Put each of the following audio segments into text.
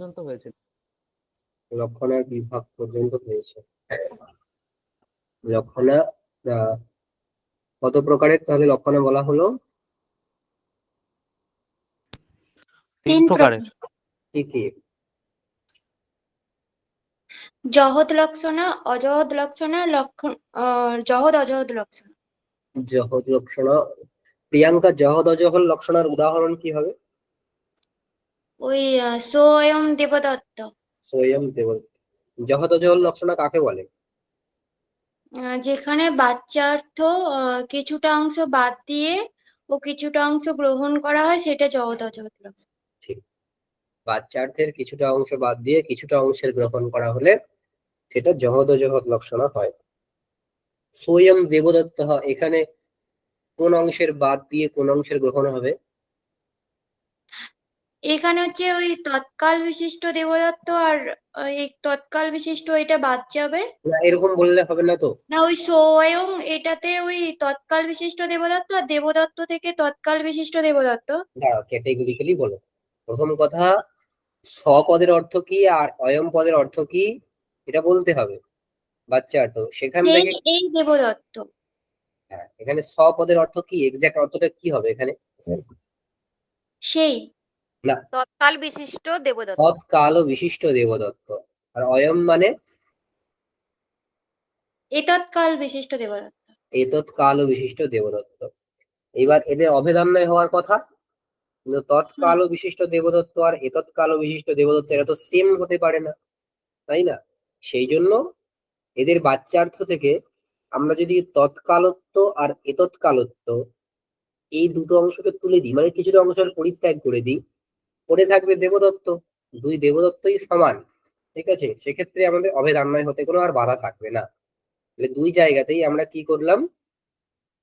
পর্যন্ত হয়েছিল। লক্ষণার বিভাগ পর্যন্ত হয়েছে। লক্ষণা কত প্রকারের তাহলে লক্ষণা বলা হলো? 3 প্রকারের। কি কি? জহদ লক্ষণা, অজহদ লক্ষণা, জহদ অজহদ লক্ষণা। জহদ লক্ষণা। প্রিয়াঙ্কা, জহদ অজহর লক্ষণার উদাহরণ কি হবে? ওই সোয়ম দেবদত্ত। স্বয়ং দেব। জহদ অজহর লক্ষণা কাকে বলে? যেখানে বাচ্যার্থ কিছুটা অংশ বাদ দিয়ে ও কিছুটা অংশ গ্রহণ করা হয়, সেটা জহদ অজহদ লক্ষণা। ঠিক। বাচ্যার্থের কিছুটা অংশ বাদ দিয়ে কিছুটা অংশের গ্রহণ করা হলে সেটা জহদ অজহদ লক্ষণা হয়। স্বয়ং দেবদত্ত, এখানে কোন অংশের বাদ দিয়ে কোন অংশের গ্রহণ হবে? এখানে হচ্ছে ওই তৎকাল বিশিষ্ট দেবদত্ত, আর এই তৎকাল বিশিষ্ট এটা বাদ যাবে। না, এরকম বললে হবে না তো। না, ওই স্বয়ং এটাতে ওই তৎকাল বিশিষ্ট দেবদত্ত, আর দেবদত্ত থেকে তৎকাল বিশিষ্ট দেবদত্ত। না, ক্যাটেগরিক্যালি বলো। প্রথম কথা, স্বপদের অর্থ কি আর অয়ম পদের অর্থ কি এটা বলতে হবে। বাচ্চার্থ সেখান সেই থেকে। এই দেবদত্ত। হ্যাঁ, এখানে স্বপদের অর্থ কি, এক্সাক্ট অর্থটা কি হবে এখানে? সেই না, তৎকাল বিশিষ্ট দেবদত্ত। তৎকাল বিশিষ্ট দেবদত্ত। আর অয়ম মানে এতৎকাল বিশিষ্ট দেবদত্ত। এতৎকাল বিশিষ্ট দেবদত্ত। এবার এদের অভেদান্বয় হওয়ার কথা, কিন্তু তৎকাল বিশিষ্ট দেবদত্ত আর এতৎকাল বিশিষ্ট দেবদত্ত এরা তো সেম হতে পারে না, তাই না? সেই জন্য এদের বাচ্চার্থ থেকে আমরা যদি তৎকালত্ব আর এতৎকালত্ব এই দুটো অংশকে তুলে দিই, মানে কিছুটা অংশের পরিত্যাগ করে দিই, পড়ে থাকবে দেবদত্ত। দুই দেবদত্তই সমান। ঠিক আছে, সেক্ষেত্রে আমাদের অভেদান্বয় হতে কোনো আর বাধা থাকবে না। তাহলে দুই জায়গাতেই আমরা কি করলাম,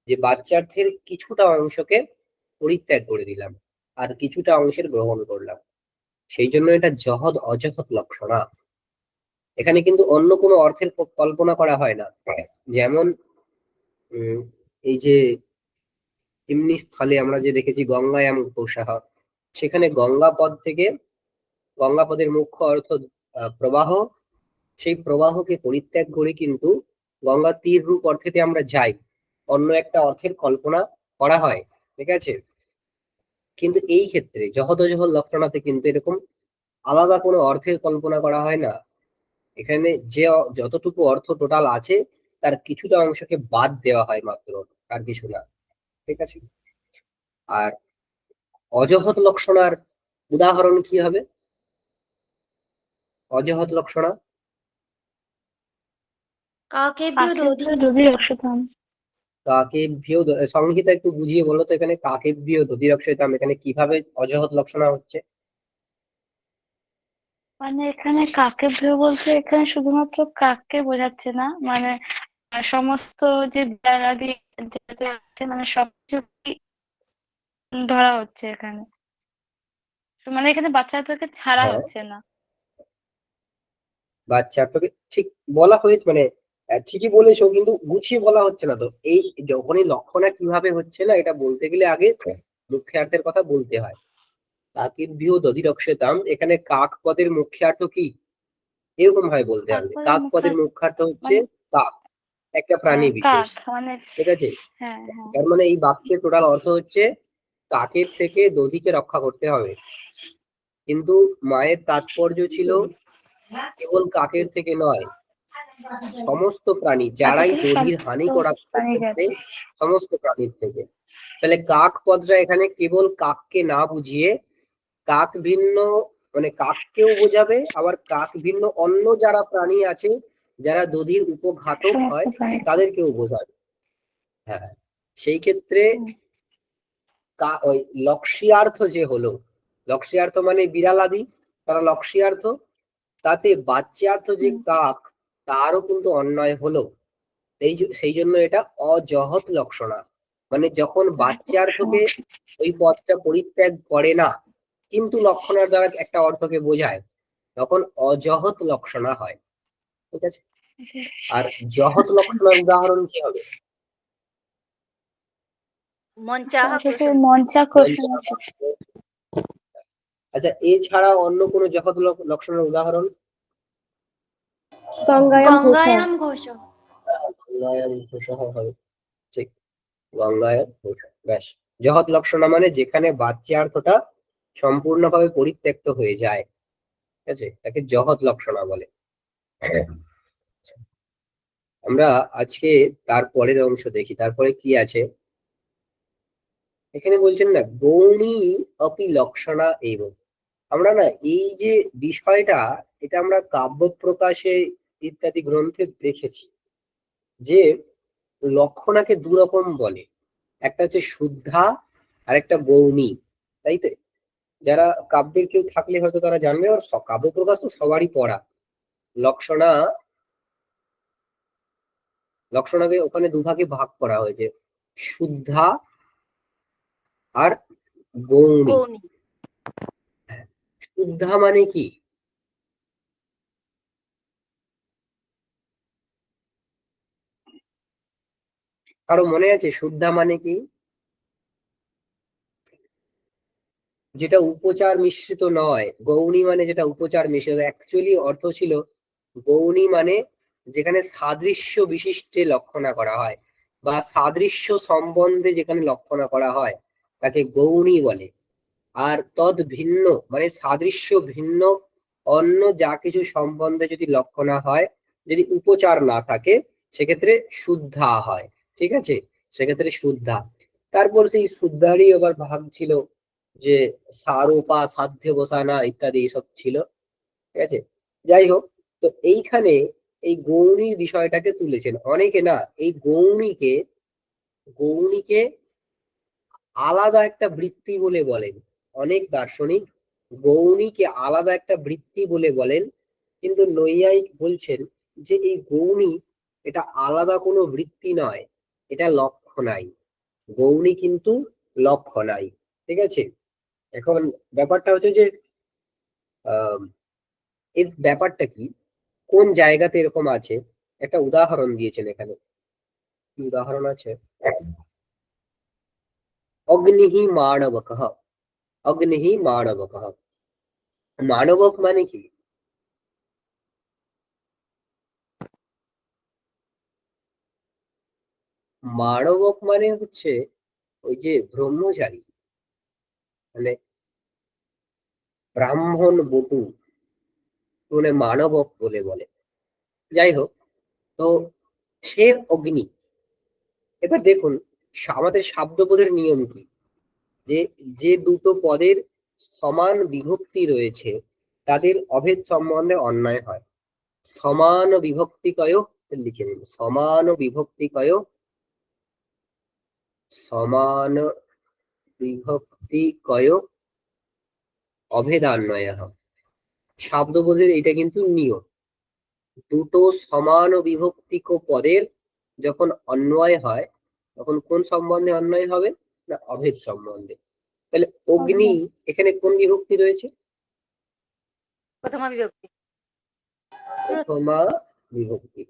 যে বাচ্চার্থের কিছুটা অংশকে পরিত্যাগ করে দিলাম আর কিছুটা অংশের গ্রহণ করলাম। সেই জন্য এটা জহদ অজহদ লক্ষণা। এখানে কিন্তু অন্য কোনো অর্থের কল্পনা করা হয় না। যেমন এই যে এমনি স্থলে আমরা যে দেখেছি গঙ্গায়াম কৌশাহ, সেখানে গঙ্গা পদ থেকে, গঙ্গা পদের মুখ্য অর্থ প্রবাহ, সেই প্রবাহকে পরিত্যাগ করে কিন্তু গঙ্গা তীর রূপ অর্থেতে আমরা যাই, অন্য একটা অর্থের কল্পনা করা হয়। ঠিক আছে, কিন্তু এই ক্ষেত্রে জহদ অজহদ লক্ষণাতে কিন্তু এরকম আলাদা কোনো অর্থের কল্পনা করা হয় না। এখানে যে যতটুকু অর্থ টোটাল আছে তার কিছুটা অংশকে বাদ দেওয়া হয় মাত্র, আর কিছু না। ঠিক আছে, আর অজহদ লক্ষণার উদাহরণ কি হবে? অজহদ লক্ষণা কাকেভ্যো কাকেভ্যো, সংহিতা একটু বুঝিয়ে বলো তো, এখানে কাকেভ্যো দধিরক্ষিতাম এখানে কিভাবে অজহদ লক্ষণা হচ্ছে? মানে এখানে কাকেভ্য বলতে এখানে শুধুমাত্র কাককে বোঝাচ্ছে না, মানে সমস্ত যে বিড়াল আদি যা আছে, মানে সবকিছু ধরা হচ্ছে এখানে, মানে এখানে বাচ্চাদেরকে ছাড়া হ্যাঁ, হচ্ছে না। বাচ্চাকে ঠিক বলা হয়েছে, মানে ঠিকই বলেছো, কিন্তু গুছিয়ে বলা হচ্ছে না তো। এই যখনই লক্ষণা কিভাবে হচ্ছে না, এটা বলতে গেলে আগে মুখ্যার্থের কথা বলতে হয়। কাকেভ্যো দধিরক্ষিতাম, এখানে কাক পদের মুখ্যার্থ কি, এরকম ভাবে বলতে হবে। কাক পদের মুখ্যার্থ হচ্ছে কাক, একটা প্রাণী বিশেষ। কাক মানে, ঠিক আছে, হ্যাঁ হ্যাঁ, তার মানে এই বাক্যের টোটাল অর্থ হচ্ছে কাকের থেকে দধিকে রক্ষা করতে হবে। কিন্তু মায়ের তাৎপর্য ছিল কেবল কাকের থেকে নয়, সমস্ত প্রাণী যারাই দধির হানি করা করতে, সমস্ত প্রাণীর থেকে। তাহলে কাক পদটা এখানে কেবল কাককে না বুঝিয়ে কাক ভিন্ন, মানে কাককেও বোঝাবে, আবার কাক ভিন্ন অন্য যারা প্রাণী আছে যারা দধির উপঘাতক হয় তাদেরকেও বোঝাবে। হ্যাঁ, সেই ক্ষেত্রে ওই লক্ষ্যার্থ যে হলো, লক্ষ্যার্থ মানে বিড়াল আদি, তারা লক্ষ্যার্থ, তাতে বাচ্যার্থ যে কাক তারও কিন্তু অন্যায় হলো। সেই জন্য এটা অজহদ লক্ষণা। মানে যখন বাচ্যার্থকে ওই পদটা পরিত্যাগ করে না কিন্তু লক্ষণার দ্বারা একটা অর্থকে বোঝায়, তখন অজহদ লক্ষণা হয়। ঠিক আছে, আর জহদ লক্ষণার উদাহরণ কি হবে? মঞ্চাহ মঞ্চা আচ্ছা, এছাড়া অন্য কোনো জহৎ লক্ষণের উদাহরণ? গঙ্গায়াম ঘোষা। গঙ্গায়াম ঘোষ। গঙ্গায়াম ঘোষঃ হবে, ঠিক, গঙ্গায়াম ঘোষ। ব্যাস, জহৎ লক্ষণা মানে যেখানে বাচ্যার্থটা সম্পূর্ণভাবে পরিত্যক্ত হয়ে যায়, ঠিক আছে, তাকে জহৎ লক্ষণা বলে। আমরা আজকে তার পরের অংশ দেখি, তারপরে কি আছে এখানে বলছেন না, গৌণী অপি লক্ষণা এবং। আমরা না এই যে বিষয়টা, এটা আমরা কাব্য প্রকাশে ইত্যাদি গ্রন্থে দেখেছি যে লক্ষণাকে দু রকম বলে, একটা হচ্ছে শুদ্ধা আর একটা গৌণী, তাই তো? যারা কাব্যের কেউ থাকলে হয়তো তারা জানবে, আর কাব্য প্রকাশ তো সবারই পড়া। লক্ষণাকে ওখানে দুভাগে ভাগ করা হয়েছে, শুদ্ধা আর গৌণী। গৌণী। শুদ্ধা মানে কি? কারো মনে আছে শুদ্ধা মানে কি? যেটা উপচার মিশ্রিত নয়। গৌণী মানে যেটা উপচার মিশ্রিত, অ্যাকচুয়ালি অর্থ ছিল গৌণী মানে যেখানে সাদৃশ্য বিশিষ্টে লক্ষণা করা হয় বা সাদৃশ্য সম্বন্ধে যেখানে লক্ষণা করা হয় তাকে গৌণী বলে। আর তদ ভিন্ন মানে সাদৃশ্য ভিন্ন অন্য যা কিছু সম্বন্ধে যদি লক্ষণা হয়, যদি উপচার না থাকে, সেক্ষেত্রে শুদ্ধা হয়, ঠিক আছে, সেক্ষেত্রে শুদ্ধা। তারপর সেই শুদ্ধারই আবার ভাগ ছিল যে সারোপা, সাধ্য বসানা ইত্যাদি এইসব ছিল, ঠিক আছে। যাই হোক, তো এইখানে এই গৌণীর বিষয়টাকে তুলেছেন অনেকে না। এই গৌণীকে আলাদা একটা বৃত্তি বলে বলেন, অনেক দার্শনিক গৌণীকে আলাদা একটা বৃত্তি বলে বলেন, কিন্তু নৈয়ায়িক বলছেন যে এই গৌণী এটা আলাদা কোনো বৃত্তি নয়, এটা লক্ষণাই। গৌণী কিন্তু লক্ষণাই, ঠিক আছে। এখন ব্যাপারটা হচ্ছে যে এর ব্যাপারটা কি, কোন জায়গাতে এরকম আছে, একটা উদাহরণ দিয়েছেন এখানে। কি উদাহরণ আছে? অগ্নিহি মাণবকঃ। অগ্নিহি মাণবকঃ। মাণবক মানে কি? মাণবক মানে হচ্ছে ওই যে ব্রহ্মচারী, মানে ব্রাহ্মণ বটু, মানে মাণবক বলে বলে। যাই হোক, তো সে অগ্নি। এবার দেখুন আমাদের শাব্দবোধের নিয়ম কি, যে যে দুটো পদের সমান বিভক্তি রয়েছে তাদের অভেদ সম্বন্ধে অন্যায় হয়। সমান বিভক্তিকয়, লিখে নিন, সমান বিভক্তিকয়, সমান বিভক্তিকয় অভেদান্বয়। শাব্দবোধের এটা কিন্তু নিয়ম, দুটো সমান বিভক্তিক পদের যখন অন্বয় হয় তখন কোন সম্বন্ধে অন্বয় হবে না, অভেদ সম্বন্ধে। তাহলে অগ্নি এখানে কোন বিভক্তি রয়েছে? প্রথমা বিভক্তি। প্রথমা বিভক্তি।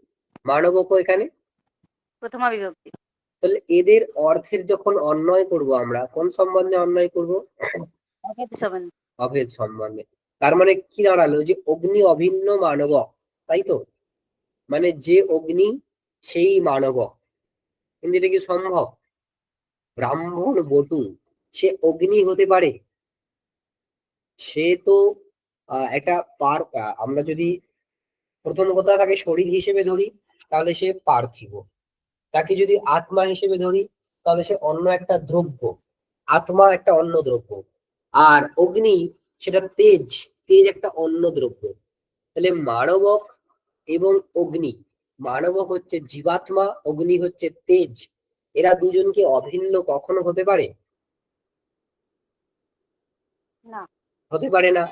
মানবক এখানে প্রথমা বিভক্তি। তাহলে এদের অর্থের যখন অন্বয় করব আমরা কোন সম্বন্ধে অন্বয় করব? অভেদ সম্বন্ধে। অভেদ সম্বন্ধে। তার মানে কি দাঁড়ালো, যে অগ্নি অভিন্ন মানবক, তাই তো? মানে যে অগ্নি সেই মানবক, কিন্তু এটা কি সম্ভব? ব্রাহ্মণ বটু সে অগ্নি হতে পারে? সে তো একটা আমরা যদি প্রথম কথা তাকে শরীর হিসেবে ধরি তাহলে সে পার্থিব, তাকে যদি আত্মা হিসেবে ধরি তাহলে সে অন্য একটা দ্রব্য, আত্মা একটা অন্য দ্রব্য, আর অগ্নি সেটা তেজ, তেজ একটা অন্য দ্রব্য। তাহলে মানবক এবং অগ্নি, মানবক হচ্ছে জীবাত্মা, অগ্নি হচ্ছে তেজ, এরা দুজনকে অভিন্ন কখনো হতে পারে? না। হতে পারে না।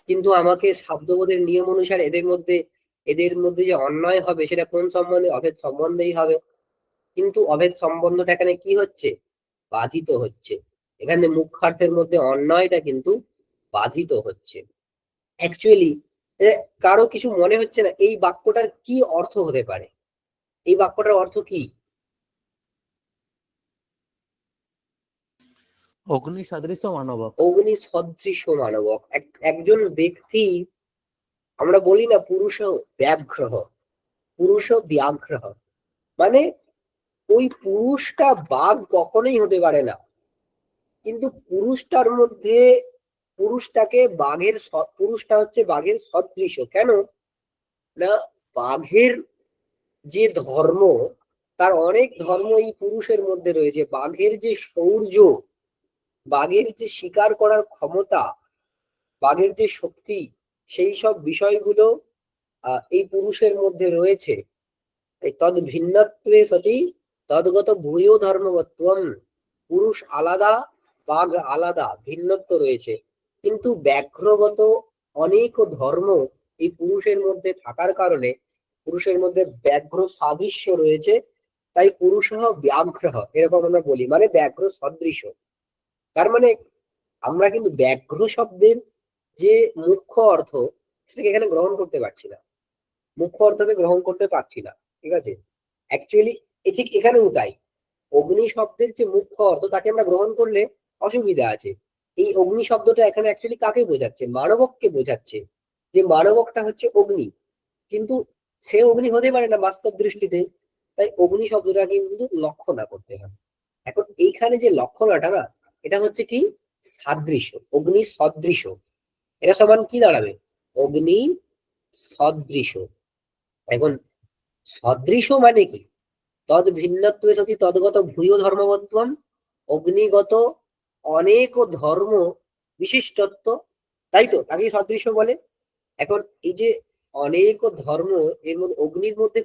কিন্তু আমাকে শব্দবোধের নিয়ম অনুসারে এদের মধ্যে যে অন্যায় হবে সেটা কোন সম্বন্ধে? অভেদ সম্বন্ধেই হবে। কিন্তু অভেদ সম্বন্ধটা এখানে কি হচ্ছে? বাধিত হচ্ছে। এখানে মুখ্যার্থের মধ্যে অন্যায়টা কিন্তু বাধিত হচ্ছে। অ্যাকচুয়ালি কারো কিছু মনে হচ্ছে না এই বাক্যটার কি অর্থ হতে পারে? এই বাক্যটার অর্থ কি? অগ্নি সদৃশ মানবক। অগ্নি সদৃশ মানবক। একজন ব্যক্তি, আমরা বলি না পুরুষ ব্যাঘ্র, পুরুষ ব্যাঘ্র, মানে ওই পুরুষটা বাঘ কখনোই হতে পারে না, কিন্তু পুরুষটার মধ্যে পুরুষটা হচ্ছে বাঘের সদৃশ। কেন না, বাঘের যে ধর্ম, তার অনেক ধর্ম এই পুরুষের মধ্যে রয়েছে। বাঘের যে শৌর্য, বাঘের যে শিকার করার ক্ষমতা, বাঘের যে শক্তি, সেই সব বিষয়গুলো এই পুরুষের মধ্যে রয়েছে। তদ ভিন্নত্বে সতি তদ্গত ভূয় ধর্মবত্বম। পুরুষ আলাদা, বাঘ আলাদা, ভিন্নত্ব রয়েছে, কিন্তু ব্যাঘ্রগত অনেক ধর্ম এই পুরুষের মধ্যে থাকার কারণে পুরুষের মধ্যে ব্যাঘ্র সাদৃশ্য রয়েছে। তাই পুরুষ ব্যাঘ্র, এরকম আমরা বলি, মানে ব্যাঘ্র সদৃশ। তার মানে আমরা কিন্তু ব্যাঘ্র শব্দের যে মুখ্য অর্থ, সেটাকে এখানে গ্রহণ করতে পারছি না, মুখ্য অর্থকে গ্রহণ করতে পারছি না। ঠিক আছে, অ্যাকচুয়ালি ঠিক এখানেও তাই। অগ্নি শব্দের যে মুখ্য অর্থ, তাকে আমরা গ্রহণ করলে অসুবিধা আছে। এই অগ্নি শব্দটা এখানে অ্যাকচুয়ালি কাকে বোঝাচ্ছে? মানবককে বোঝাচ্ছে, যে মানবকটা হচ্ছে অগ্নি, কিন্তু সে অগ্নি হতে পারে না বাস্তব দৃষ্টিতে। তাই অগ্নি শব্দটা কিন্তু লক্ষণা করতে হবে। এখন এইখানে যে লক্ষণাটা না, এটা হচ্ছে কি? সাদৃশ্য, অগ্নি সদৃশ। এটা সমান কি দাঁড়াবে? অগ্নি সদৃশ। এখন সদৃশ মানে কি? তদ ভিন্নত্বে সতি তদ্গত ভূয় ধর্মবত্বম। অগ্নিগত অনেক ধর্ম বিশিষ্টত্ব, তাই তো, তাকে সদৃশ বলে। এখন এই যে অনেক ধর্ম, এর মধ্যে অগ্নির মধ্যে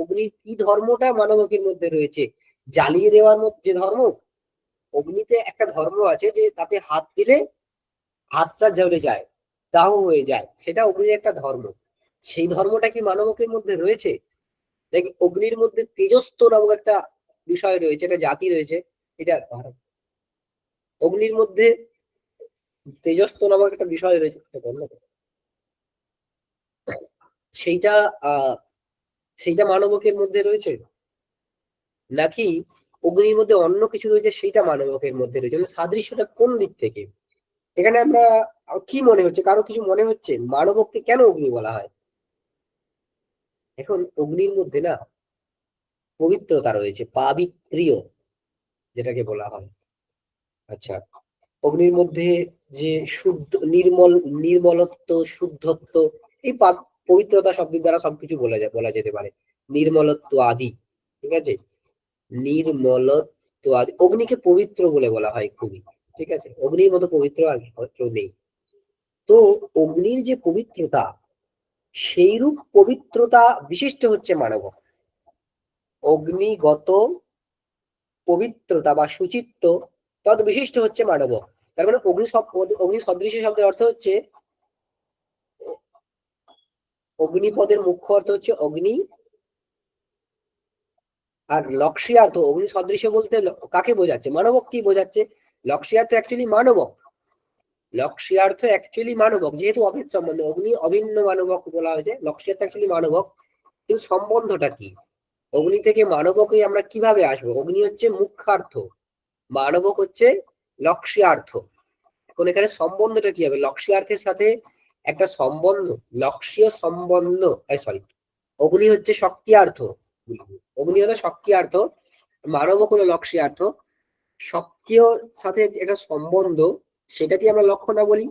অগ্নির কি ধর্মটা মানবকের মধ্যে রয়েছে? জ্বালিয়ে দেওয়ার মধ্যে যে ধর্ম, অগ্নিতে একটা ধর্ম আছে যে তাতে হাত দিলে হাতটা জ্বলে যায়, দাহ হয়ে যায়, সেটা অগ্নির একটা ধর্ম। সেই ধর্মটা কি মানবকের মধ্যে রয়েছে? দেখি, অগ্নির মধ্যে তেজস্ত নামক একটা বিষয় রয়েছে, একটা জাতি রয়েছে। এটা অগ্নির মধ্যে তেজস্ত নামক একটা বিষয় রয়েছে, সেইটা সেইটা মানবকের মধ্যে রয়েছে, নাকি অগ্নির মধ্যে অন্য কিছু রয়েছে সেইটা মানবকের মধ্যে রয়েছে? মানে সাদৃশ্যটা কোন দিক থেকে? এখানে আমরা কি মনে হচ্ছে? কারো কিছু মনে হচ্ছে মানবককে কেন অগ্নি বলা হয়? এখন অগ্নির মধ্যে না পবিত্রতা রয়েছে, পাবিত্র্য যেটাকে বলা হয়। আচ্ছা, অগ্নির মধ্যে যে শুদ্ধ, নির্মলত্ব, শুদ্ধত্ব, এই পবিত্রতা শব্দের দ্বারা সবকিছু বলা যেতে পারে। নির্মলত্ব আদি, ঠিক আছে, নির্মলত্ব আদি। অগ্নিকে পবিত্র বলে বলা হয় খুবই, ঠিক আছে। অগ্নির মতো পবিত্র আর কেউ নেই। তো অগ্নির যে পবিত্রতা, সেইরূপ পবিত্রতা বিশিষ্ট হচ্ছে মানবক। অগ্নিগত পবিত্রতা বা শুচিত্ব তদ বিশিষ্ট হচ্ছে মানবক। তার মানে অগ্নি সদৃশ শব্দের অর্থ হচ্ছে, অগ্নিপদের মুখ্য অর্থ হচ্ছে অগ্নি, আর লক্ষ্যার্থ, অগ্নি সদৃশ বলতে কাকে বোঝাচ্ছে? মানবক কি বোঝাচ্ছে? লক্ষ্যার্থ অ্যাকচুয়ালি মানবক, লক্ষ্যার্থ অ্যাকচুয়ালি মানবক, যেহেতু অভেদ সম্বন্ধ, অগ্নি অভিন্ন মানবক বলা হয়েছে, লক্ষ্যার্থ অ্যাকচুয়ালি মানবক। কিন্তু সম্বন্ধটা কি? অগ্নি থেকে মানবকে আমরা কিভাবে আসবো? অগ্নি হচ্ছে মুখ্যার্থ, মানবক হচ্ছে লক্ষ্যার্থ। এখন এখানে সম্বন্ধটা কি হবে? লক্ষ্যার্থের সাথে একটা সম্বন্ধ, লক্ষ্যীয় সম্বন্ধ, সরি, অগ্নি হচ্ছে শক্তিয়ার্থ, অগ্নি হলো শক্তিয়ার্থ, মানবক হলো লক্ষ্যার্থ। সক্রিয় সাথে একটা সম্বন্ধ, সেটাকে আমরা লক্ষণা বলি।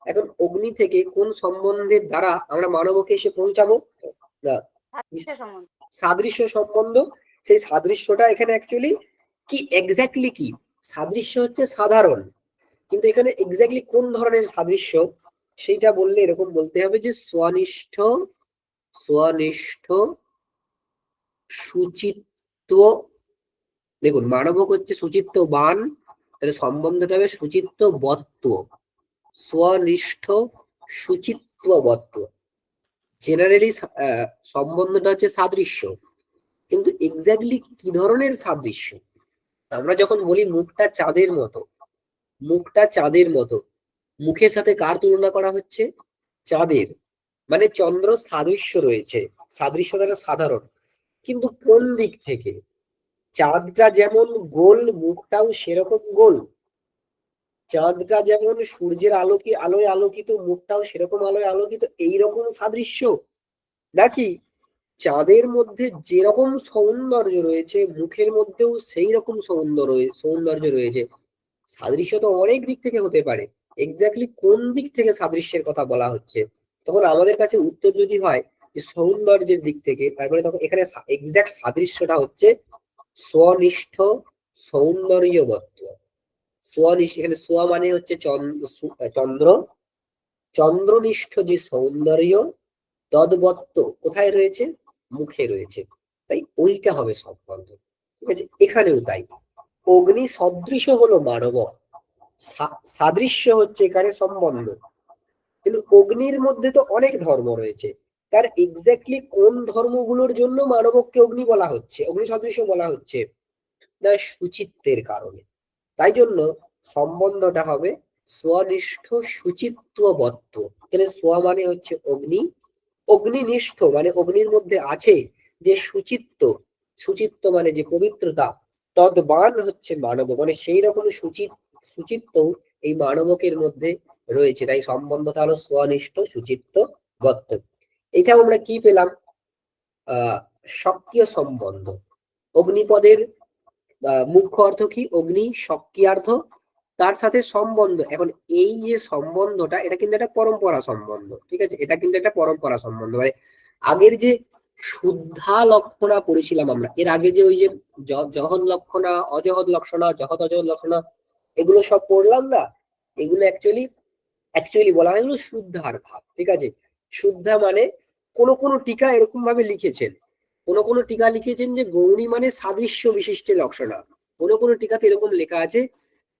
এখন অগ্নি থেকে কোন সম্বন্ধের দ্বারা আমরা মানবকে এসে পৌঁছাবো? সাদৃশ্য সম্বন্ধ। সেই সাদৃশ্যটা এখানে অ্যাকচুয়ালি কি, এক্স্যাক্টলি কি? সাদৃশ্য হচ্ছে সাধারণ, কিন্তু এখানে এক্স্যাক্টলি কোন ধরনের সাদৃশ্য সেইটা বললে এরকম বলতে হবে যে স্বনিষ্ঠ, স্বনিষ্ঠ সুচিত্ত। দেখুন, মানবক হচ্ছে সুচিত্তবান, তাহলে সম্বন্ধটা হবে সুচিত্তবত্ত, স্বনিষ্ঠ সুচিত্তবত্ত। জেনারেলি সম্বন্ধটা হচ্ছে সাদৃশ্য, কিন্তু এক্স্যাক্টলি কি ধরনের সাদৃশ্য? আমরা যখন বলি মুখটা চাঁদের মতো, মুখটা চাঁদের মতো, মুখের সাথে কার তুলনা করা হচ্ছে? চাঁদের। মানে চন্দ্র সাদৃশ্য রয়েছে, সাদৃশ্যটা সাধারণ, কিন্তু কোন দিক থেকে? চাঁদটা যেমন গোল, মুখটাও সেরকম গোল, চাঁদটা যেমন সূর্যের আলোয় আলোকিত, মুখটাও সেরকম আলোয় আলোকিত, এইরকম সাদৃশ্য, নাকি চাঁদের মধ্যে যেরকম সৌন্দর্য রয়েছে মুখের মধ্যেও সেই রকম সৌন্দর্য রয়েছে? সাদৃশ্য তো অনেক দিক থেকে হতে পারে, এক্স্যাক্টলি কোন দিক থেকে সাদৃশ্যের কথা বলা হচ্ছে? তখন আমাদের কাছে উত্তর যদি হয় যে সৌন্দর্যের দিক থেকে, তারপরে তখন এখানে এক্স্যাক্ট সাদৃশ্যটা হচ্ছে স্বনিষ্ঠ সৌন্দর্যবত্ত। স্বনিষ্ঠ, এখানে স্ব মানে হচ্ছে চন্দ্র, চন্দ্রনিষ্ঠ যে সৌন্দর্য, তদ্বত্ত কোথায় রয়েছে? মুখে রয়েছে, তাই ওইটা হবে সম্বন্ধ। ঠিক আছে, এখানেও তাই। অগ্নি সদৃশ হলো মানব, সাদৃশ্য হচ্ছে এখানে সম্বন্ধ। কিন্তু অগ্নির মধ্যে তো অনেক ধর্ম রয়েছে, তার এক্স্যাক্টলি কোন ধর্মগুলোর জন্য মানবকে অগ্নি বলা হচ্ছে, অগ্নি সদৃশ বলা হচ্ছে? না, সুচিত্তের কারণে। তাই জন্য সম্বন্ধটা হবে স্বনিষ্ঠ শুচিত্ববত্ত। এখানে স্ব মানে হচ্ছে অগ্নি, অগ্নিনিষ্ঠ মানে অগ্নির মধ্যে আছে যে শুচিত্ব, শুচিত্ব মানে যে পবিত্রতা, তদ্বান হচ্ছে মানব, মানে সেই রকম শুচিত্ব এই মানবকের মধ্যে রয়েছে। তাই সম্বন্ধটা হলো স্বনিষ্ঠ শুচিত্ববত্ত। এটা আমরা কি পেলাম? স্বকীয় সম্বন্ধ। অগ্নিপদের মুখ্য অর্থ কি? অগ্নি স্বকীয়ার্থ, তার সাথে সম্বন্ধ। এখন এই যে সম্বন্ধটা, এটা কিন্তু একটা পরম্পরা সম্বন্ধ। ঠিক আছে, এটা কিন্তু একটা পরম্পরা সম্বন্ধ। মানে আগের যে শুদ্ধা লক্ষণা পড়েছিলাম আমরা, এর আগে যে ওই যে জহদ লক্ষণা, অজহদ লক্ষণা, জহদ অজহদ লক্ষণা, এগুলো সব পড়লাম না, এগুলো অ্যাকচুয়ালি বলা হয় এগুলো শুদ্ধার ভাব। ঠিক আছে, শুদ্ধা মানে কোন টিকা এরকম ভাবে লিখেছেন, কোন টিকা লিখেছেন যে গৌরী মানে সাদৃশ্য বিশিষ্ট লক্ষণা, কোন টিকাতে এরকম লেখা আছে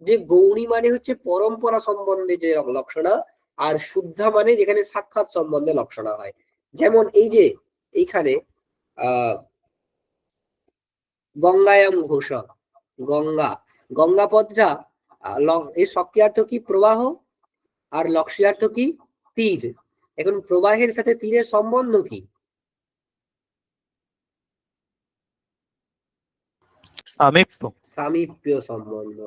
যে গৌরী মানে হচ্ছে পরম্পরা সম্বন্ধে যে লক্ষণা, আর শুদ্ধা মানে যেখানে সাক্ষাৎ সম্বন্ধে লক্ষণা হয়। যেমন এই যে এইখানে গঙ্গায়াম ঘোষ, গঙ্গা পদটা এর সক্রিয়ার্থ কি? প্রবাহ, আর লক্ষ্যার্থ কি? তীর। এখন প্রবাহের সাথে তীরের সম্বন্ধ কি? সামীপ্য সম্বন্ধ,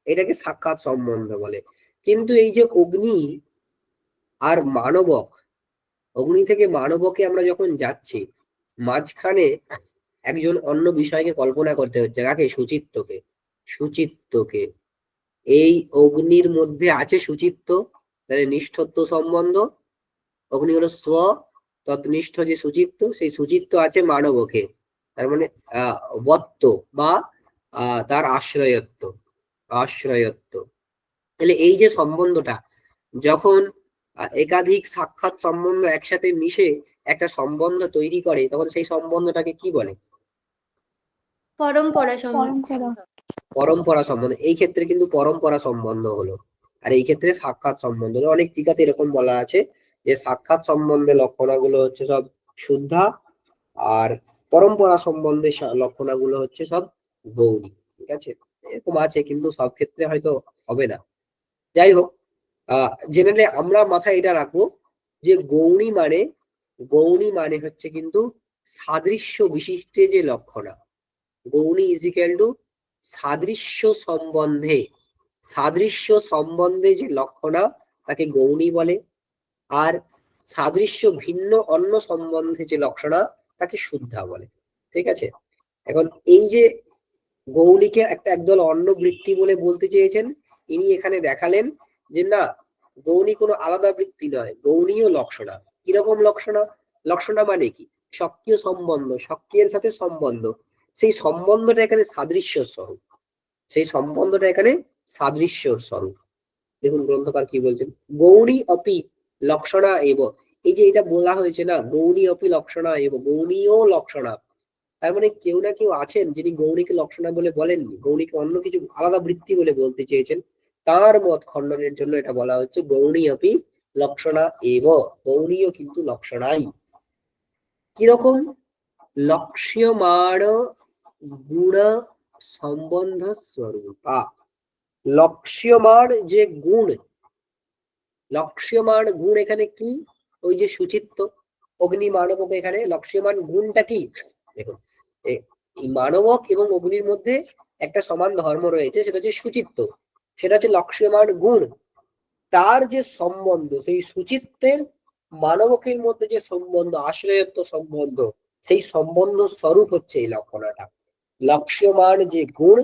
এটাকে সাক্ষাৎ সম্বন্ধ বলে। কিন্তু এই যে অগ্নি আর মানবক, অগ্নি থেকে মানবকে আমরা যখন যাচ্ছি, মাঝখানে একজন অন্য বিষয়কে কল্পনা করতে হচ্ছে, কাকে? সুচিত্তকে। এই অগ্নির মধ্যে আছে সুচিত্ত, তাহলে নিষ্ঠত্ব সম্বন্ধ। অগ্নি হলো স্ব, তৎনিষ্ঠ যে সুচিত্ত, সেই সুচিত্ত আছে মানবকে, তার মানে বত্ত বা তার আশ্রয়ত্ব। তাহলে এই যে সম্বন্ধটা, যখন একাধিক সাক্ষাৎ সম্বন্ধ একসাথে মিশে একটা সম্বন্ধ তৈরি করে, তখন সেই সম্বন্ধটাকে কি বলে? পরম্পরা সম্বন্ধ। পরম্পরা সম্বন্ধ। এই ক্ষেত্রে কিন্তু পরম্পরা সম্বন্ধ হলো, আর এই ক্ষেত্রে সাক্ষাৎ সম্বন্ধ হলো। অনেক টিকাতে এরকম বলা আছে যে সাক্ষাৎ সম্বন্ধে লক্ষণাগুলো হচ্ছে সব শুদ্ধা, আর পরম্পরা সম্বন্ধে লক্ষণাগুলো হচ্ছে সব গৌরী। ঠিক আছে, এরকম আছে, কিন্তু সব ক্ষেত্রে হয়তো হবে না। যাই হোক, জেনারেলি আমরা মাথায় এটা রাখবো যে গৌরী মানে হচ্ছে কিন্তু সাদৃশ্য বিশিষ্টে যে লক্ষণা। গৌরী ইজ ইকুয়াল টু সাদৃশ্য সম্বন্ধে যে লক্ষণা, তাকে গৌরী বলে। আর সাদৃশ্য ভিন্ন অন্য সম্বন্ধে যে লক্ষণা, তাকে শুদ্ধা বলে। ঠিক আছে, এখন এই যে গৌরীকে একদল অন্য বৃত্তি বলে বলতে চেয়েছেন, ইনি এখানে দেখালেন যে না, গৌরী কোনো আলাদা বৃত্তি নয়, গৌরীও লক্ষণা। কিরকম লক্ষণা মানে কি? স্বকীয় সম্বন্ধ, স্বকীয়ের সাথে সম্বন্ধ, সেই সম্বন্ধটা এখানে সাদৃশ্য স্বরূপ। দেখুন গ্রন্থকার কি বলছেন, গৌরী অপি লক্ষণা এব। এই যে এটা বলা হয়েছে না, গৌরী অপি লক্ষণা এব, গৌরীও লক্ষণা, তার মানে কেউ না কেউ আছেন যিনি গৌরীকে লক্ষণা বলে বলেননি, গৌরীকে অন্য কিছু আলাদা বৃত্তি বলে বলতে চেয়েছেন। তার মত খণ্ডনের জন্য এটা বলা হচ্ছে গৌরী অপি লক্ষণা এব, গৌরীও কিন্তু লক্ষণাই। কিরকম? লক্ষ্যমাণ গুণ সম্বন্ধ স্বরূপা। লক্ষ্যমাণ যে গুণ, লক্ষ্যমাণ গুণ এখানে কি? ওই যে সুচিত্ত, অগ্নি মানবক, এখানে লক্ষ্যমাণ গুণটা কি? দেখুন, এই মানবক এবং অগ্নির মধ্যে একটা সমান ধর্ম রয়েছে, সেটা হচ্ছে সুচিত্ত। সেটা হচ্ছে লক্ষ্যমান গুণ। তার যে সম্বন্ধ, সেই সুচিত্তের মানবকের মধ্যে যে সম্বন্ধ, আশ্রয়ত্ব সম্বন্ধ, সেই সম্বন্ধ স্বরূপ হচ্ছে এই লক্ষণাটা। লক্ষ্যমান যে গুণ,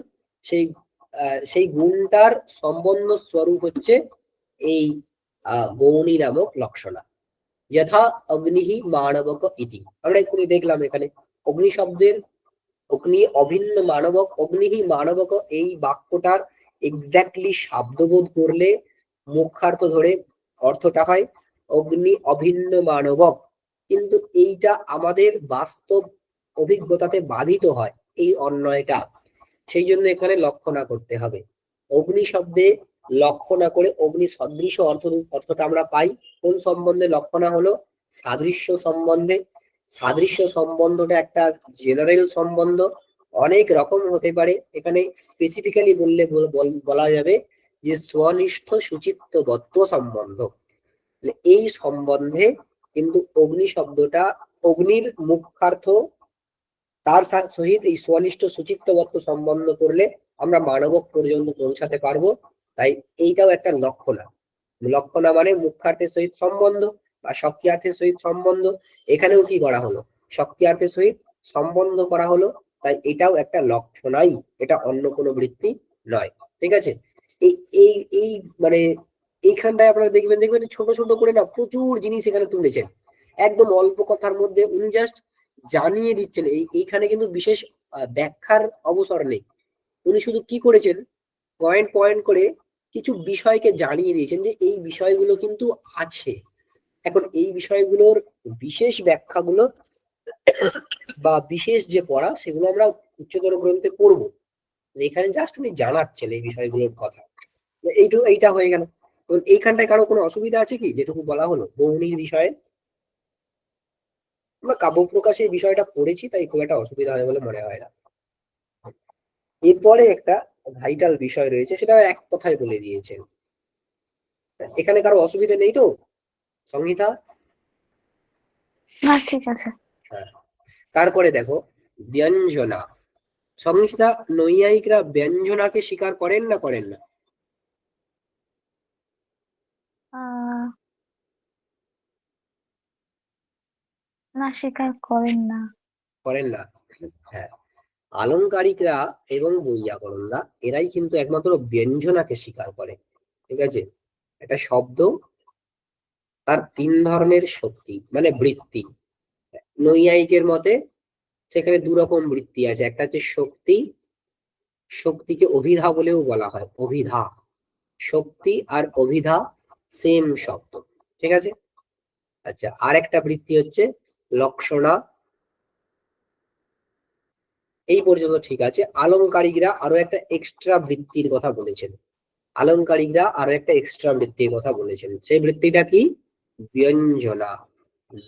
সেই গুণটার সম্বন্ধ স্বরূপ হচ্ছে এই গৌণী নামক লক্ষণা। যথা অগ্নিহি মানবক ইতি, আমরা এক্ষুনি দেখলাম এখানে অগ্নি শব্দের অগ্নি অভিন্ন মানবক, অগ্নিহি মানবক এই বাক্যটার এক্স্যাক্টলি শব্দবোধ করলে মুখ্যার্থ ধরে অর্থটা হয় অগ্নি অভিন্ন মানবক, কিন্তু এইটা আমাদের বাস্তব অভিজ্ঞতাতে বাধিত হয় এই অন্যয়টা, সেই জন্য এখানে লক্ষণা করতে হবে। অগ্নি শব্দে লক্ষণা করে অগ্নি সদৃশ অর্থটা আমরা পাই। কোন সম্বন্ধে লক্ষণা হলো? সাদৃশ্য সম্বন্ধে। সাদৃশ্য সম্বন্ধটা একটা জেনারেল সম্বন্ধ, অনেক রকম হতে পারে। এখানে স্পেসিফিক্যালি বলা যাবে যে স্বনিষ্ঠ সুচিত্তবদ্ধ সম্বন্ধ। এই সম্বন্ধে কিন্তু অগ্নি শব্দটা, অগ্নির মুখ্যার্থ তার সহিত এই স্বনিষ্ঠ সুচিত্তবদ্ধ সম্বন্ধ করলে আমরা মানবক পর্যন্ত পৌঁছাতে পারবো। তাই এইটাও একটা লক্ষণা। লক্ষণা মানে মুখ্যার্থের সহিত সম্বন্ধ বা শক্তিয়ার্থের সহিত সম্বন্ধ। এখানেও কি করা হলো? শক্তিয়ার্থের সহিত সম্বন্ধ করা হলো, তাই এটাও একটা লক্ষণাই, এটা অন্য কোনো বৃত্তি নয়। ঠিক আছে? এই এই এই মানে এইখানটায় আপনারা দেখবেন ছোট ছোট করে না প্রচুর জিনিস এখানে তুলেছেন, একদম অল্প কথার মধ্যে উনি জাস্ট জানিয়ে দিচ্ছেন। এইখানে কিন্তু বিশেষ ব্যাখ্যার অবসর নেই। উনি শুধু কি করেছেন, পয়েন্ট পয়েন্ট করে কিছু বিষয়কে জানিয়ে দিয়েছেন যে এই বিষয়গুলো কিন্তু আছে। এখন এই বিষয়গুলোর বিশেষ ব্যাখ্যাগুলো বা বিশেষ যে পড়া, সেগুলো আমরা উচ্চতর গ্রন্থে পড়বো। এখানে জাস্ট উনি জানাচ্ছেন এই বিষয়গুলোর কথা। এইটা হয়ে গেল। এইখানটায় কারো কোনো অসুবিধা আছে কি, যেটুকু বলা হলো গৌণীর বিষয়ে? আমরা কাব্য প্রকাশে এই বিষয়টা পড়েছি, তাই খুব একটা অসুবিধা হয় বলে মনে হয় না। এরপরে একটা ভাইটাল বিষয় রয়েছে, সেটা এক কথায় বলে দিয়েছেন। এখানে কারো অসুবিধা নেই তো সংহিতা? না, ঠিক আছে। হ্যাঁ। তারপরে দেখো ব্যঞ্জনা। সংহিতা, নৈয়ায়িকরা ব্যঞ্জনাকে স্বীকার করেন না করেন না? না, স্বীকার করেন না। করেন না। হ্যাঁ, আলংকারিকরা এবং বৈয়াকরণরা এরাই কিন্তু একমাত্র ব্যঞ্জনাকে স্বীকার করে। ঠিক আছে? একটা শব্দ তার তিন ধরনের শক্তি মানে বৃত্তি। নৈয়ায়িকের মতে সেখানে দু রকম বৃত্তি আছে, একটা হচ্ছে শক্তি, শক্তিকে অভিধা বলেও বলা হয়, অভিধা। শক্তি আর অভিধা সেম শব্দ। ঠিক আছে? আচ্ছা, আর একটা বৃত্তি হচ্ছে লক্ষণা। এই পর্যন্ত ঠিক আছে। আলংকারিকরা আরো একটা এক্সট্রা বৃত্তির কথা বলেছেন। আলংকারিকরা আরো একটা এক্সট্রা বৃত্তির কথা বলেছেন, সেই বৃত্তিটা কি? ব্যঞ্জনা।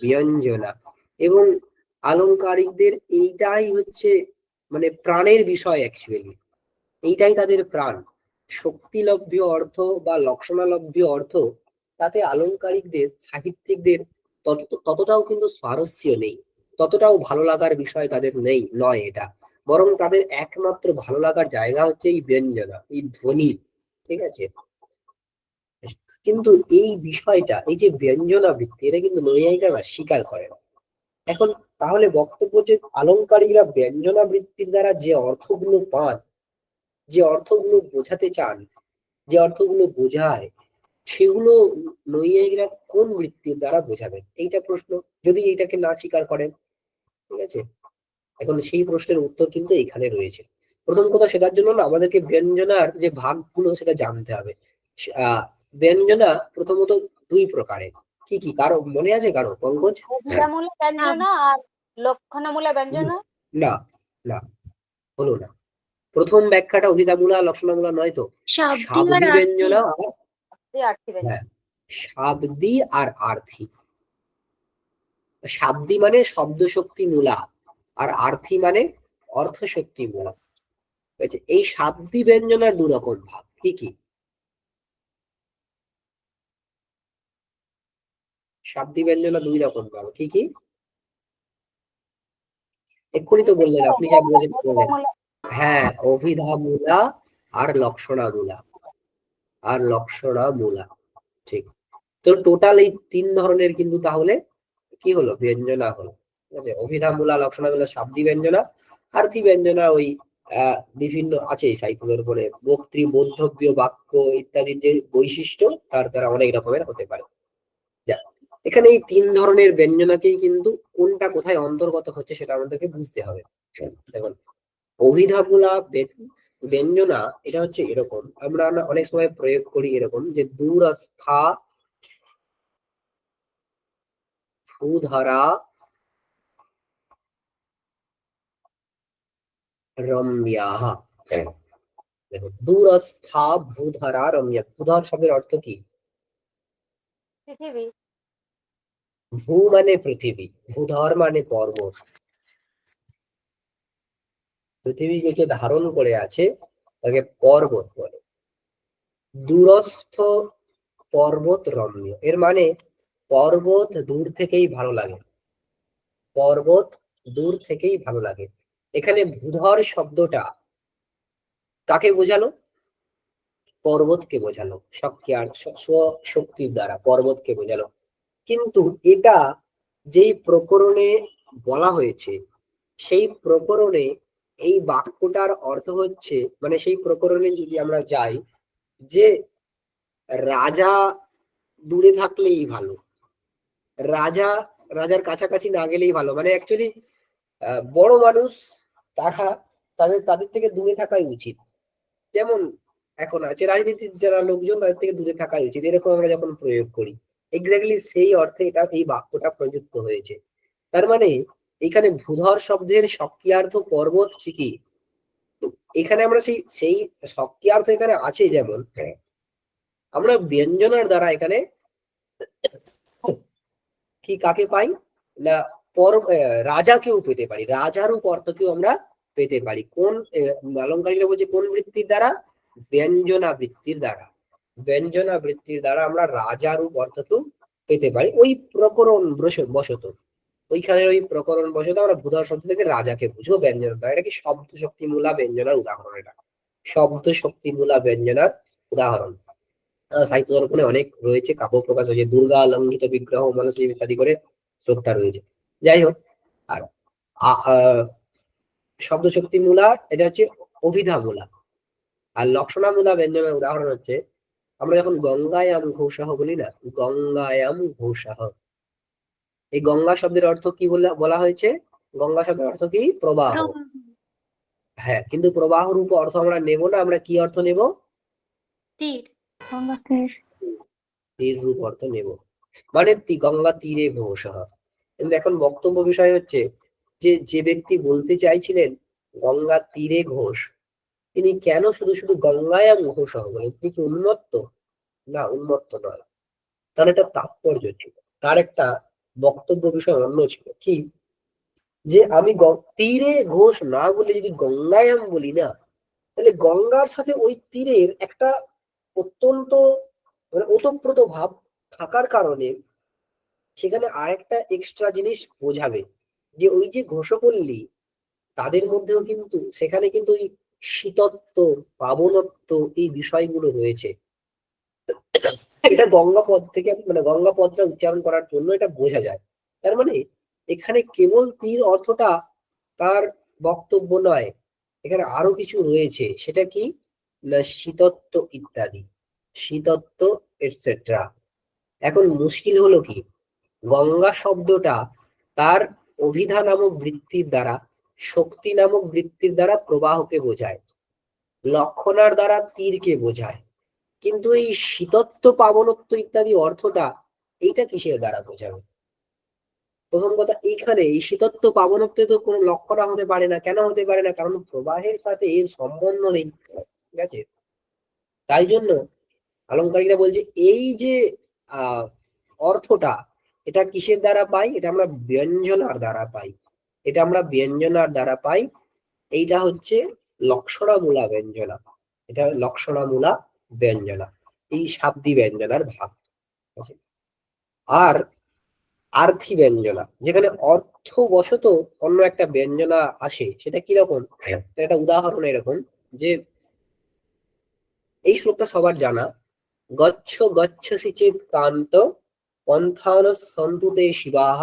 ব্যঞ্জনা। এবং আলংকারিকদের এইটাই হচ্ছে মানে প্রাণের বিষয় অ্যাকচুয়ালি, এইটাই তাদের প্রাণ। শক্তিলভ্য অর্থ বা লক্ষণালভ্য অর্থ, তাতে আলংকারিকদের সাহিত্যিকদের ততটাও কিন্তু স্বারস্য নেই, ততটাও ভালো লাগার বিষয় তাদের নেই, নয় এটা। বরং তাদের একমাত্র ভালো লাগার জায়গা হচ্ছে এই ব্যঞ্জনা, এই ধ্বনি। ঠিক আছে? কিন্তু এই বিষয়টা, এই যে ব্যঞ্জনা বৃত্তি, এটা কিন্তু নৈয়ায়িকরা স্বীকার করে না। এখন তাহলে বক্তব্য যে আলংকারিকরা ব্যঞ্জনা বৃত্তির দ্বারা যে অর্থগুলো পান, যে অর্থগুলো বোঝাতে চান, যে অর্থগুলো বোঝায়, সেগুলো নৈয়ায়িকরা কোন বৃত্তির দ্বারা বোঝাবেন? এইটা প্রশ্ন, যদি এইটাকে না স্বীকার করেন। ঠিক আছে? এখন সেই প্রশ্নের উত্তর কিন্তু এখানে রয়েছে। প্রথম কথা, সেটার জন্য না আমাদেরকে ব্যঞ্জনার যে ভাগগুলো সেটা জানতে হবে। ব্যঞ্জনা প্রথমত দুই প্রকারের। কি কি কারো মনে আছে? কারো? পঙ্কজ? অভিধামূলক ব্যঞ্জনা আর লক্ষণমূলক ব্যঞ্জনা। না, না, হলো না। প্রথম ব্যাখ্যাটা অভিধামূলা লক্ষণমূলা নয় তো, শাব্দি আর শাব্দি আর্থি। ব্যঞ্জনা আর আর্থী ব্যঞ্জনা। হ্যাঁ, শাব্দি আর আর্থী। শাব্দি মানে শব্দ শক্তি মূলা, আর আর্থী মানে অর্থ শক্তি মূলা। ঠিক আছে? এই শাব্দি ব্যঞ্জনার দু রকম ভাগ। কি কি? শাব্দি ব্যঞ্জনা দুই রকম ভাগ। কি কি? এক্ষুনি তো বললেন, আপনি যা বললেন। অভিধামূলক। হ্যাঁ, অভিধামূলা আর লক্ষণামূলা। আর লক্ষণা মূলা। ঠিক, তো টোটাল এই 3 ধরনের কিন্তু তাহলে কি হলো, ব্যঞ্জনা হলো। ঠিক আছে, অভিধা মূলা লক্ষণা মূলা শাব্দি ব্যঞ্জনা, আর্থি ব্যঞ্জনা ওই বিভিন্ন আছে সাহিত্যের উপরে বক্তৃ বোধব্য বাক্য ইত্যাদির যে বৈশিষ্ট্য তার দ্বারা অনেক রকমের হতে পারে। এখানে এই 3 ধরনের ব্যঞ্জনাকেই কিন্তু কোনটা কোথায় অন্তর্গত হচ্ছে সেটা আমাদেরকে বুঝতে হবে। দেখুন, অভিধা মূলা ব্যঞ্জনা এটা হচ্ছে এরকম, আমরা অনেক সময় প্রয়োগ করি এরকম যে দূরস্থা ভূধরা রম্যাহ। দেখো, দূরস্থা ভূধরা রম্যা, ভূধর শব্দের অর্থ কি? পৃথিবী। ভূ মানে পৃথিবী, ভূধর মানে পর্বত, পৃথিবীকে যে ধারণ করে আছে তাকে পর্বত বলে। দূরস্থ পর্বত রম্য, এর মানে পর্বত দূর থেকেই ভালো লাগে, পর্বত দূর থেকেই ভালো লাগে। এখানে ভূধর শব্দটা কাকে বোঝালো? পর্বতকে বোঝালো, শক্তির দ্বারা পর্বতকে বোঝালো। কিন্তু এটা যেই প্রকরণে বলা হয়েছে সেই প্রকরণে এই বাক্যটার অর্থ হচ্ছে, মানে সেই প্রকরণে যদি আমরা যাই যে রাজা দূরে থাকলেই ভালো, রাজার কাছাকাছি না গেলেই ভালো, মানে অ্যাকচুয়ালি বড় মানুষ তাদের থেকে দূরে থাকাই উচিত। যেমন এখন আছে রাজনীতির যারা লোকজন তাদের থেকে দূরে থাকাই উচিত, এরকম আমরা যখন প্রয়োগ করি এক্স্যাক্টলি সেই অর্থে এটা এই বাক্যটা প্রযুক্ত হয়েছে। তার মানে এখানে ভূধর শব্দের সক্রিয়ার্থ পর্বত ঠিকই, এখানে আমরা সেই সক্রিয়ার্থ এখানে আছে, যেমন আমরা ব্যঞ্জনার দ্বারা এখানে কি কাকে পাই না, রাজাকেও পেতে পারি, রাজারূপ অর্থকেও আমরা পেতে পারি। কোন অলংকারিকরা বলছে কোন বৃত্তির দ্বারা? ব্যঞ্জনা বৃত্তির দ্বারা, ব্যঞ্জনা বৃত্তির দ্বারা আমরা রাজারূপ অর্থকেও পেতে পারি। ওই প্রকরণ বশত, ওইখানে ওই প্রকরণ বশত আমরা ভূধর শব্দ থেকে রাজাকে বুঝবো ব্যঞ্জনার দ্বারা। এটা কি শব্দ শক্তি মূলা ব্যঞ্জনার উদাহরণ, এটা শব্দ শক্তি মূলা ব্যঞ্জনার উদাহরণ। সাহিত্য দর্পণে অনেক রয়েছে, কাব্য প্রকাশ হয়েছে, দুর্গা অলঙ্ঘিত বিগ্রহ মানুষ ইত্যাদি করে শ্লোকটা রয়েছে। যাই হোক, আর শব্দ শক্তি মূলা এটা হচ্ছে অভিধা মূলা, আর লক্ষণা মূলা ব্যঞ্জনের উদাহরণ হচ্ছে আমরা যখন গঙ্গায়াম ঘোষাহ বলি না, গঙ্গায়াম ঘোষাহ, এই গঙ্গা শব্দের অর্থ কি বলা হয়েছে? গঙ্গা শব্দের অর্থ কি? প্রবাহ। হ্যাঁ, কিন্তু প্রবাহ রূপ অর্থ আমরা নেব না, আমরা কি অর্থ নেব? তীর। তীর রূপ অর্থ নেব, মানে গঙ্গা তীরে ঘোষাহ। কিন্তু এখন বক্তব্য বিষয় হচ্ছে যে ব্যক্তি বলতে চাইছিলেন গঙ্গা তীরে ঘোষ, তিনি কেন শুধু শুধু গঙ্গায়াম ঘোষাহ বলেন? তিনি কি উন্মত্ত? না, উন্মত্ত নয়, তার একটা তাৎপর্য ছিল, তার একটা বক্তব্য বিষয় অন্য ছিল। কি যে আমি তীরে ঘোষ না বলে যদি গঙ্গায়াম বলি না, তাহলে গঙ্গার সাথে ওই তীরের একটা অত্যন্ত মানে ওতপ্রোত ভাব থাকার কারণে সেখানে আরেকটা এক্সট্রা জিনিস বোঝাবে যে ওই যে ঘোষপল্লী তাদের মধ্যেও কিন্তু সেখানে কিন্তু ওই শীতত্ব পাবনত্ব এই বিষয়গুলো রয়েছে। এটা গঙ্গাপদ থেকে মানে গঙ্গাপদটা উচ্চারণ করার জন্য এটা বোঝা যায়। তার মানে এখানে কেবল তীর অর্থটা তার বক্তব্য নয়, এখানে আরো কিছু রয়েছে। সেটা কি না, শীতত্ব ইত্যাদি, শীতত্ব এটসেট্রা। এখন মুশকিল হলো কি, গঙ্গা শব্দটা তার অভিধা নামক বৃত্তির দ্বারা, শক্তি নামক বৃত্তির দ্বারা প্রবাহকে বোঝায়, লক্ষণার দ্বারা তীরকে বোঝায়, কিন্তু এই শীতত্ব পাবনত্ব ইত্যাদি অর্থটা এইটা কিসের দ্বারা বোঝাবে? প্রথম কথা, এইখানে এই শীতত্ব পাবনত্বে তো কোনো লক্ষণা হতে পারে না। কেন হতে পারে না? কারণ প্রবাহের সাথে এর সম্বন্ধ নেই। ঠিক আছে, তাই জন্য অলংকারিকরা বলছে এই যে অর্থটা এটা কিসের দ্বারা পাই? এটা আমরা ব্যঞ্জনার দ্বারা পাই, এটা আমরা ব্যঞ্জনার দ্বারা পাই। এইটা হচ্ছে লক্ষণামূলা ব্যঞ্জনা, এটা লক্ষণামূলা ব্যঞ্জনা, এই শাব্দি ব্যঞ্জনার ভাগ। আর আর্থি ব্যঞ্জনা, যেখানে অর্থবশত অন্য একটা ব্যঞ্জনা আসে, সেটা কিরকম? একটা উদাহরণ এরকম যে এই শ্লোকটা সবার জানা গচ্ছ গচ্ছসি চেত কান্ত পন্থান সন্তু তে শিবাহ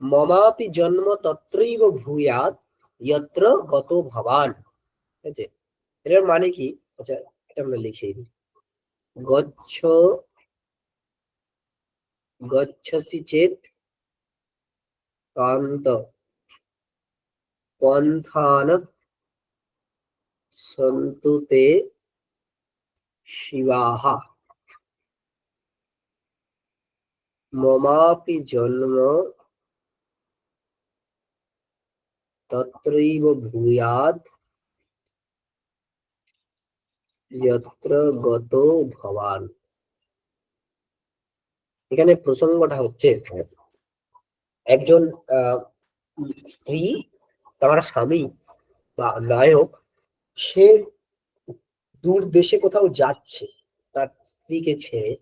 মমাপি জন্ম তত্রৈব ভূয়াৎ যত্র গত ভবান। ঠিক আছে, এটার মানে কি? আচ্ছা, এটা আমরা লিখে দিই। গচ্ছ গচ্ছসি চেত কান্ত পন্থান সন্তু তে শিবাহ মমাপি জন্ম তত্রৈব ভূয়াৎ যত্র গত ভবান। এখানে প্রসঙ্গটা হচ্ছে একজন স্ত্রী, তার স্বামী বা নায়ক, সে দূর দেশে কোথাও যাচ্ছে তার স্ত্রীকে ছেড়ে।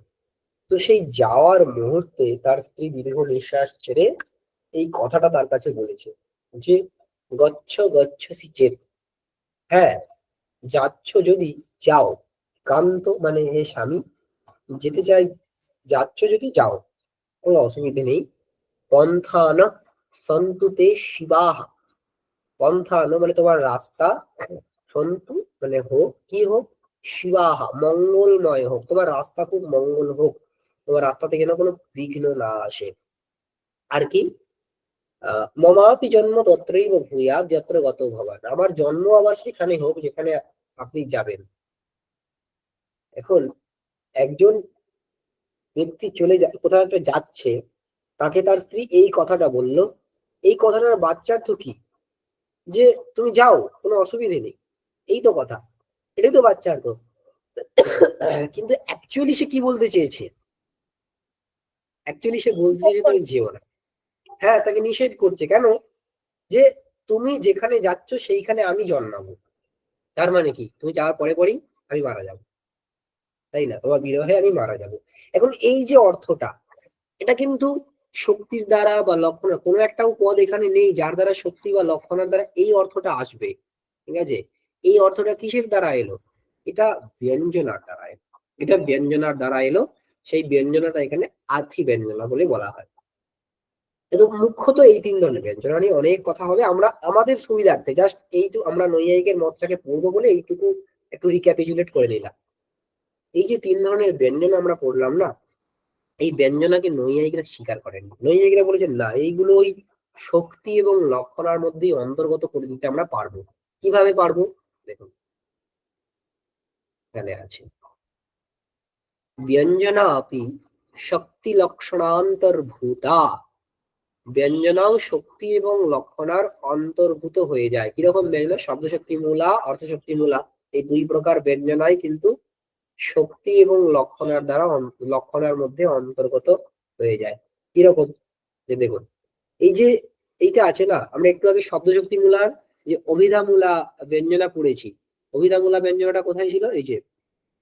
তো সেই যাওয়ার মুহূর্তে তার স্ত্রী দীর্ঘ নিঃশ্বাস ছেড়ে এই কথাটা তার কাছে বলেছে যে গচ্ছ গচ্ছসি চেত, হ্যাঁ যাচ্ছ যদি যাও, কান্ত মানে হে স্বামী, যেতে চাই, যাচ্ছ যদি যাও, কোনো অসুবিধে নেই। পন্থান সন্তুতে শিবাহ, পন্থান মানে তোমার রাস্তা, সন্তু মানে হোক, কি হোক, শিবাহ মঙ্গলময় হোক, তোমার রাস্তা খুব মঙ্গল হোক, তোমার রাস্তা থেকে যেন কোনো বিঘ্ন না আসে। আর কি? মমাপি জন্ম তত্রৈব ভূয়াৎ যত্র গত ভবান, আমার জন্ম আমার সেখানে হোক যেখানে আপনি যাবেন। এখন একজন ব্যক্তি চলে কোথাও একটা যাচ্ছে, তাকে তার স্ত্রী এই কথাটা বলল, এই কথাটার বাচ্চার্থ কি? যে তুমি যাও, কোনো অসুবিধে নেই, এই তো কথা, এটাই তো বাচ্চার্থ। কিন্তু অ্যাকচুয়ালি সে কি বলতে চেয়েছে? অ্যাকচুয়ালি সে বলতে চেয়েছে তুমি যেও না। হ্যাঁ, তাকে নিষেধ করছে। কেন? যে তুমি যেখানে যাচ্ছ সেইখানে আমি জন্মাবো। তার মানে কি? তুমি যাওয়ার পরে পরেই আমি মারা যাবো, তাই না? তোমার বিরহে আমি মারা যাবো। এখন এই যে অর্থটা, এটা কিন্তু শক্তির দ্বারা বা লক্ষণ, কোনো একটাও পদ এখানে নেই যার দ্বারা শক্তি বা লক্ষণের দ্বারা এই অর্থটা আসবে। ঠিক আছে, এই অর্থটা কিসের দ্বারা এলো? এটা ব্যঞ্জনার দ্বারা এলো। এটা ব্যঞ্জনার দ্বারা এলো। সেই ব্যঞ্জনাটা এখানে আথি ব্যঞ্জনা বলে বলা হয়। কিন্তু মুখ্যত এই তিন ধরনের ব্যঞ্জনা নিয়ে অনেক কথা হবে। আমরা আমাদের সুবিধার্থে জাস্ট এইটুকু আমরা নৈয়ায়িকের মতটাকে পড়বো বলে এইটুকু একটু রিক্যাপিচুলেট করে নিলাম। এই যে তিন ধরনের ব্যঞ্জন আমরা পড়লাম না, এই ব্যঞ্জনাকে নৈয়ায়িকরা স্বীকার করেন। নৈয়ায়িকরা বলেছেন না, এইগুলো ওই শক্তি এবং লক্ষণার মধ্যেই অন্তর্গত করে দিতে আমরা পারবো। কিভাবে পারবো? দেখুন, এখানে আছে ব্যঞ্জনা আপি শক্তি লক্ষণান্তর্ভূতা, ব্যঞ্জনাও শক্তি এবং লক্ষণার অন্তর্ভূত হয়ে যায়। কিরকম ব্যঞ্জনা? শব্দ শক্তি মূলা, অর্থ শক্তি মূলা, এই দুই প্রকার ব্যঞ্জনাই কিন্তু শক্তি এবং লক্ষণার দ্বারা লক্ষণার মধ্যে অন্তর্গত হয়ে যায়। কিরকম? যে দেখুন, এই যে এইটা আছে না, আমরা একটু আগে শব্দ শক্তি মূলার যে অভিধামূলা ব্যঞ্জনা পড়েছি। অভিধামূলা ব্যঞ্জনাটা কোথায় ছিল? এই যে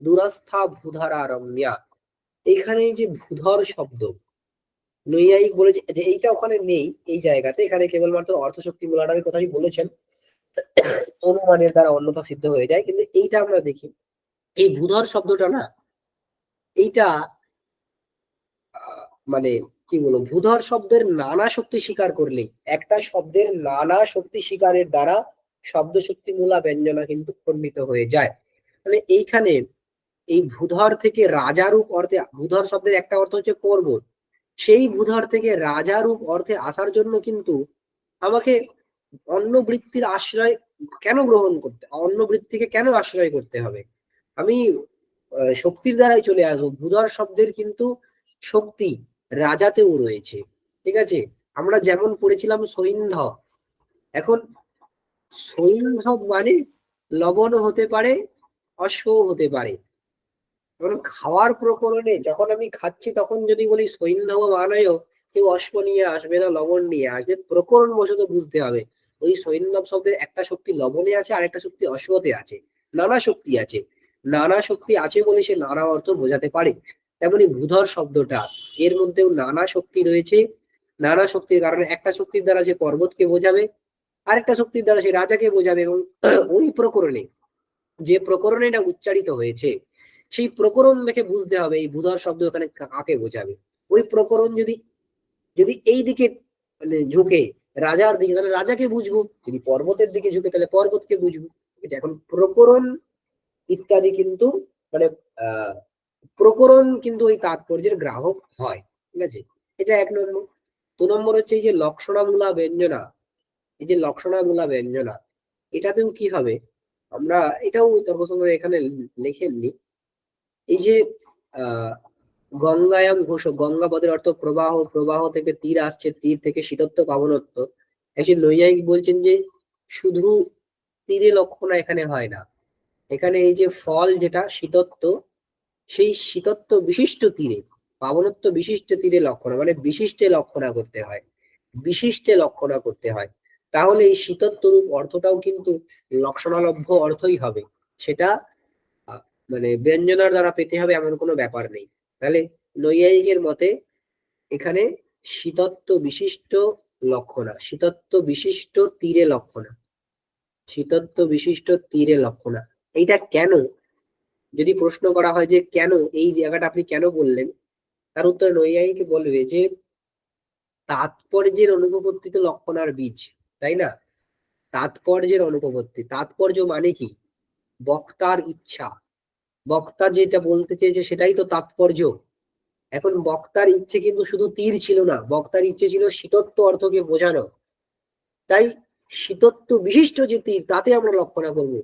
দুরস্থা ভূধারা রম্যা, এখানে এই যে ভূধর শব্দ, নৈয়ায়িক বলেছে যে এইটা ওখানে নেই এই জায়গাতে, এখানে কেবলমাত্র অর্থশক্তি মূলাটার কথাই বলেছেন, অনুমানের দ্বারা অন্যথা সিদ্ধ হয়ে যায়। কিন্তু এইটা আমরা দেখি, এই ভূধর শব্দটা না, এইটা মানে কি বলবো, ভূধর শব্দের নানা শক্তি স্বীকার করলেই, একটা শব্দের নানা শক্তি স্বীকারের দ্বারা শব্দ শক্তি মূলা ব্যঞ্জনা কিন্তু খণ্ডিত হয়ে যায়। মানে এইখানে এই ভূধর থেকে রাজারূপ অর্থে, ভূধর শব্দের একটা অর্থ হচ্ছে পর্বত, সেই ভূধর থেকে রাজারূপ অর্থে আসার জন্য কিন্তু আমাকে অন্য বৃত্তির আশ্রয় কেন গ্রহণ করতে, অন্য বৃত্তিকে কেন আশ্রয় করতে হবে? আমি শক্তির দ্বারাই চলে আসবো। ভূধর শব্দের কিন্তু শক্তি রাজাতেও রয়েছে। ঠিক আছে, আমরা যেমন পড়েছিলাম সৈন্ধব। এখন সৈন্ধব মানে লবণও হতে পারে, অশ্বও হতে পারে। কারণ খাওয়ার প্রকরণে যখন আমি খাচ্ছি তখন যদি বলি সৈন্ধব মানয়, কেউ অশ্ব নিয়ে আসবে না, লবণ নিয়ে আসবে। প্রকরণ বশত বুঝতে হবে ওই সৈন্ধব শব্দের একটা শক্তি লবণে আছে আর একটা শক্তি অশ্বতে আছে, নানা শক্তি আছে। নানা শক্তি আছে বলে সে নানা অর্থ বোঝাতে পারে। তেমনি ভূধর শব্দটা, এর মধ্যেও নানা শক্তি রয়েছে। নানা শক্তির কারণে একটা শক্তির দ্বারা সে পর্বতকে বোঝাবে, আরেকটা শক্তির দ্বারা সে রাজাকে বোঝাবে। এবং ওই প্রকরণে, যে প্রকরণে এটা উচ্চারিত হয়েছে, সেই প্রকরণ দেখে বুঝতে হবে এই ভূধর শব্দ এখানে কাকে বোঝাবে। ওই প্রকরণ যদি যদি এই দিকে মানে ঝুঁকে রাজার দিকে তাহলে রাজাকে বুঝবো, যদি পর্বতের দিকে ঝুঁকে তাহলে পর্বতকে বুঝবো। ঠিক আছে, এখন প্রকরণ ইত্যাদি কিন্তু মানে প্রকরণ কিন্তু ওই তাৎপর্যের গ্রাহক হয়। ঠিক আছে, এটা 1 নম্বর। 2 নম্বর হচ্ছে এই যে লক্ষণামূলা ব্যঞ্জনা, এই যে লক্ষণামূলা ব্যঞ্জনা, এটাতেও কি হবে আমরা এটাও তর্কসংগ্রহ এখানে লেখেননি। এই যে গঙ্গায়াম ঘোষ, গঙ্গাপদের অর্থ প্রবাহ, প্রবাহ থেকে তীর আসছে, তীর থেকে শীতত্ব পাবনত্ব। একজন নৈয়ায়িক বলছেন যে শুধু তীরে লক্ষণা এখানে হয় না, এখানে এই যে ফল যেটা শীতত্ব, সেই শীতত্ব বিশিষ্ট তীরে পাবনত্ব বিশিষ্ট তীরে লক্ষণা মানে বিশিষ্টে লক্ষণা করতে হয়, বিশিষ্টে লক্ষণা করতে হয়। তাহলে এই শীতত্ব রূপ অর্থটাও কিন্তু লক্ষণালভ্য অর্থই হবে, সেটা মানে ব্যঞ্জনার দ্বারা পেতে হবে এমন কোনো ব্যাপার নেই। তাহলে নৈয়ায়িকের মতে এখানে শীতত্ব বিশিষ্ট লক্ষণা, শীতত্ব বিশিষ্ট তীরে লক্ষণা, শীতত্ব বিশিষ্ট তীরে লক্ষণা। এইটা কেন, যদি প্রশ্ন করা হয় যে কেন এই জায়গাটা আপনি কেন বললেন, তার উত্তর নৈয়ায়িক বলবে যে তাৎপর্যের অনুপপত্তিতে লক্ষণার বীজ, তাই না? তাৎপর্যের অনুপপত্তি, তাৎপর্য মানে কি? বক্তার ইচ্ছা, বক্তা যেটা বলতে চেয়েছে সেটাই তো তাৎপর্য। এখন বক্তার ইচ্ছে কিন্তু শুধু তীর ছিল না, বক্তার ইচ্ছে ছিল শীতত্ব অর্থকে বোঝানো। তাই শীতত্ব বিশিষ্ট যে তীর তাতে আমরা লক্ষণা করবো।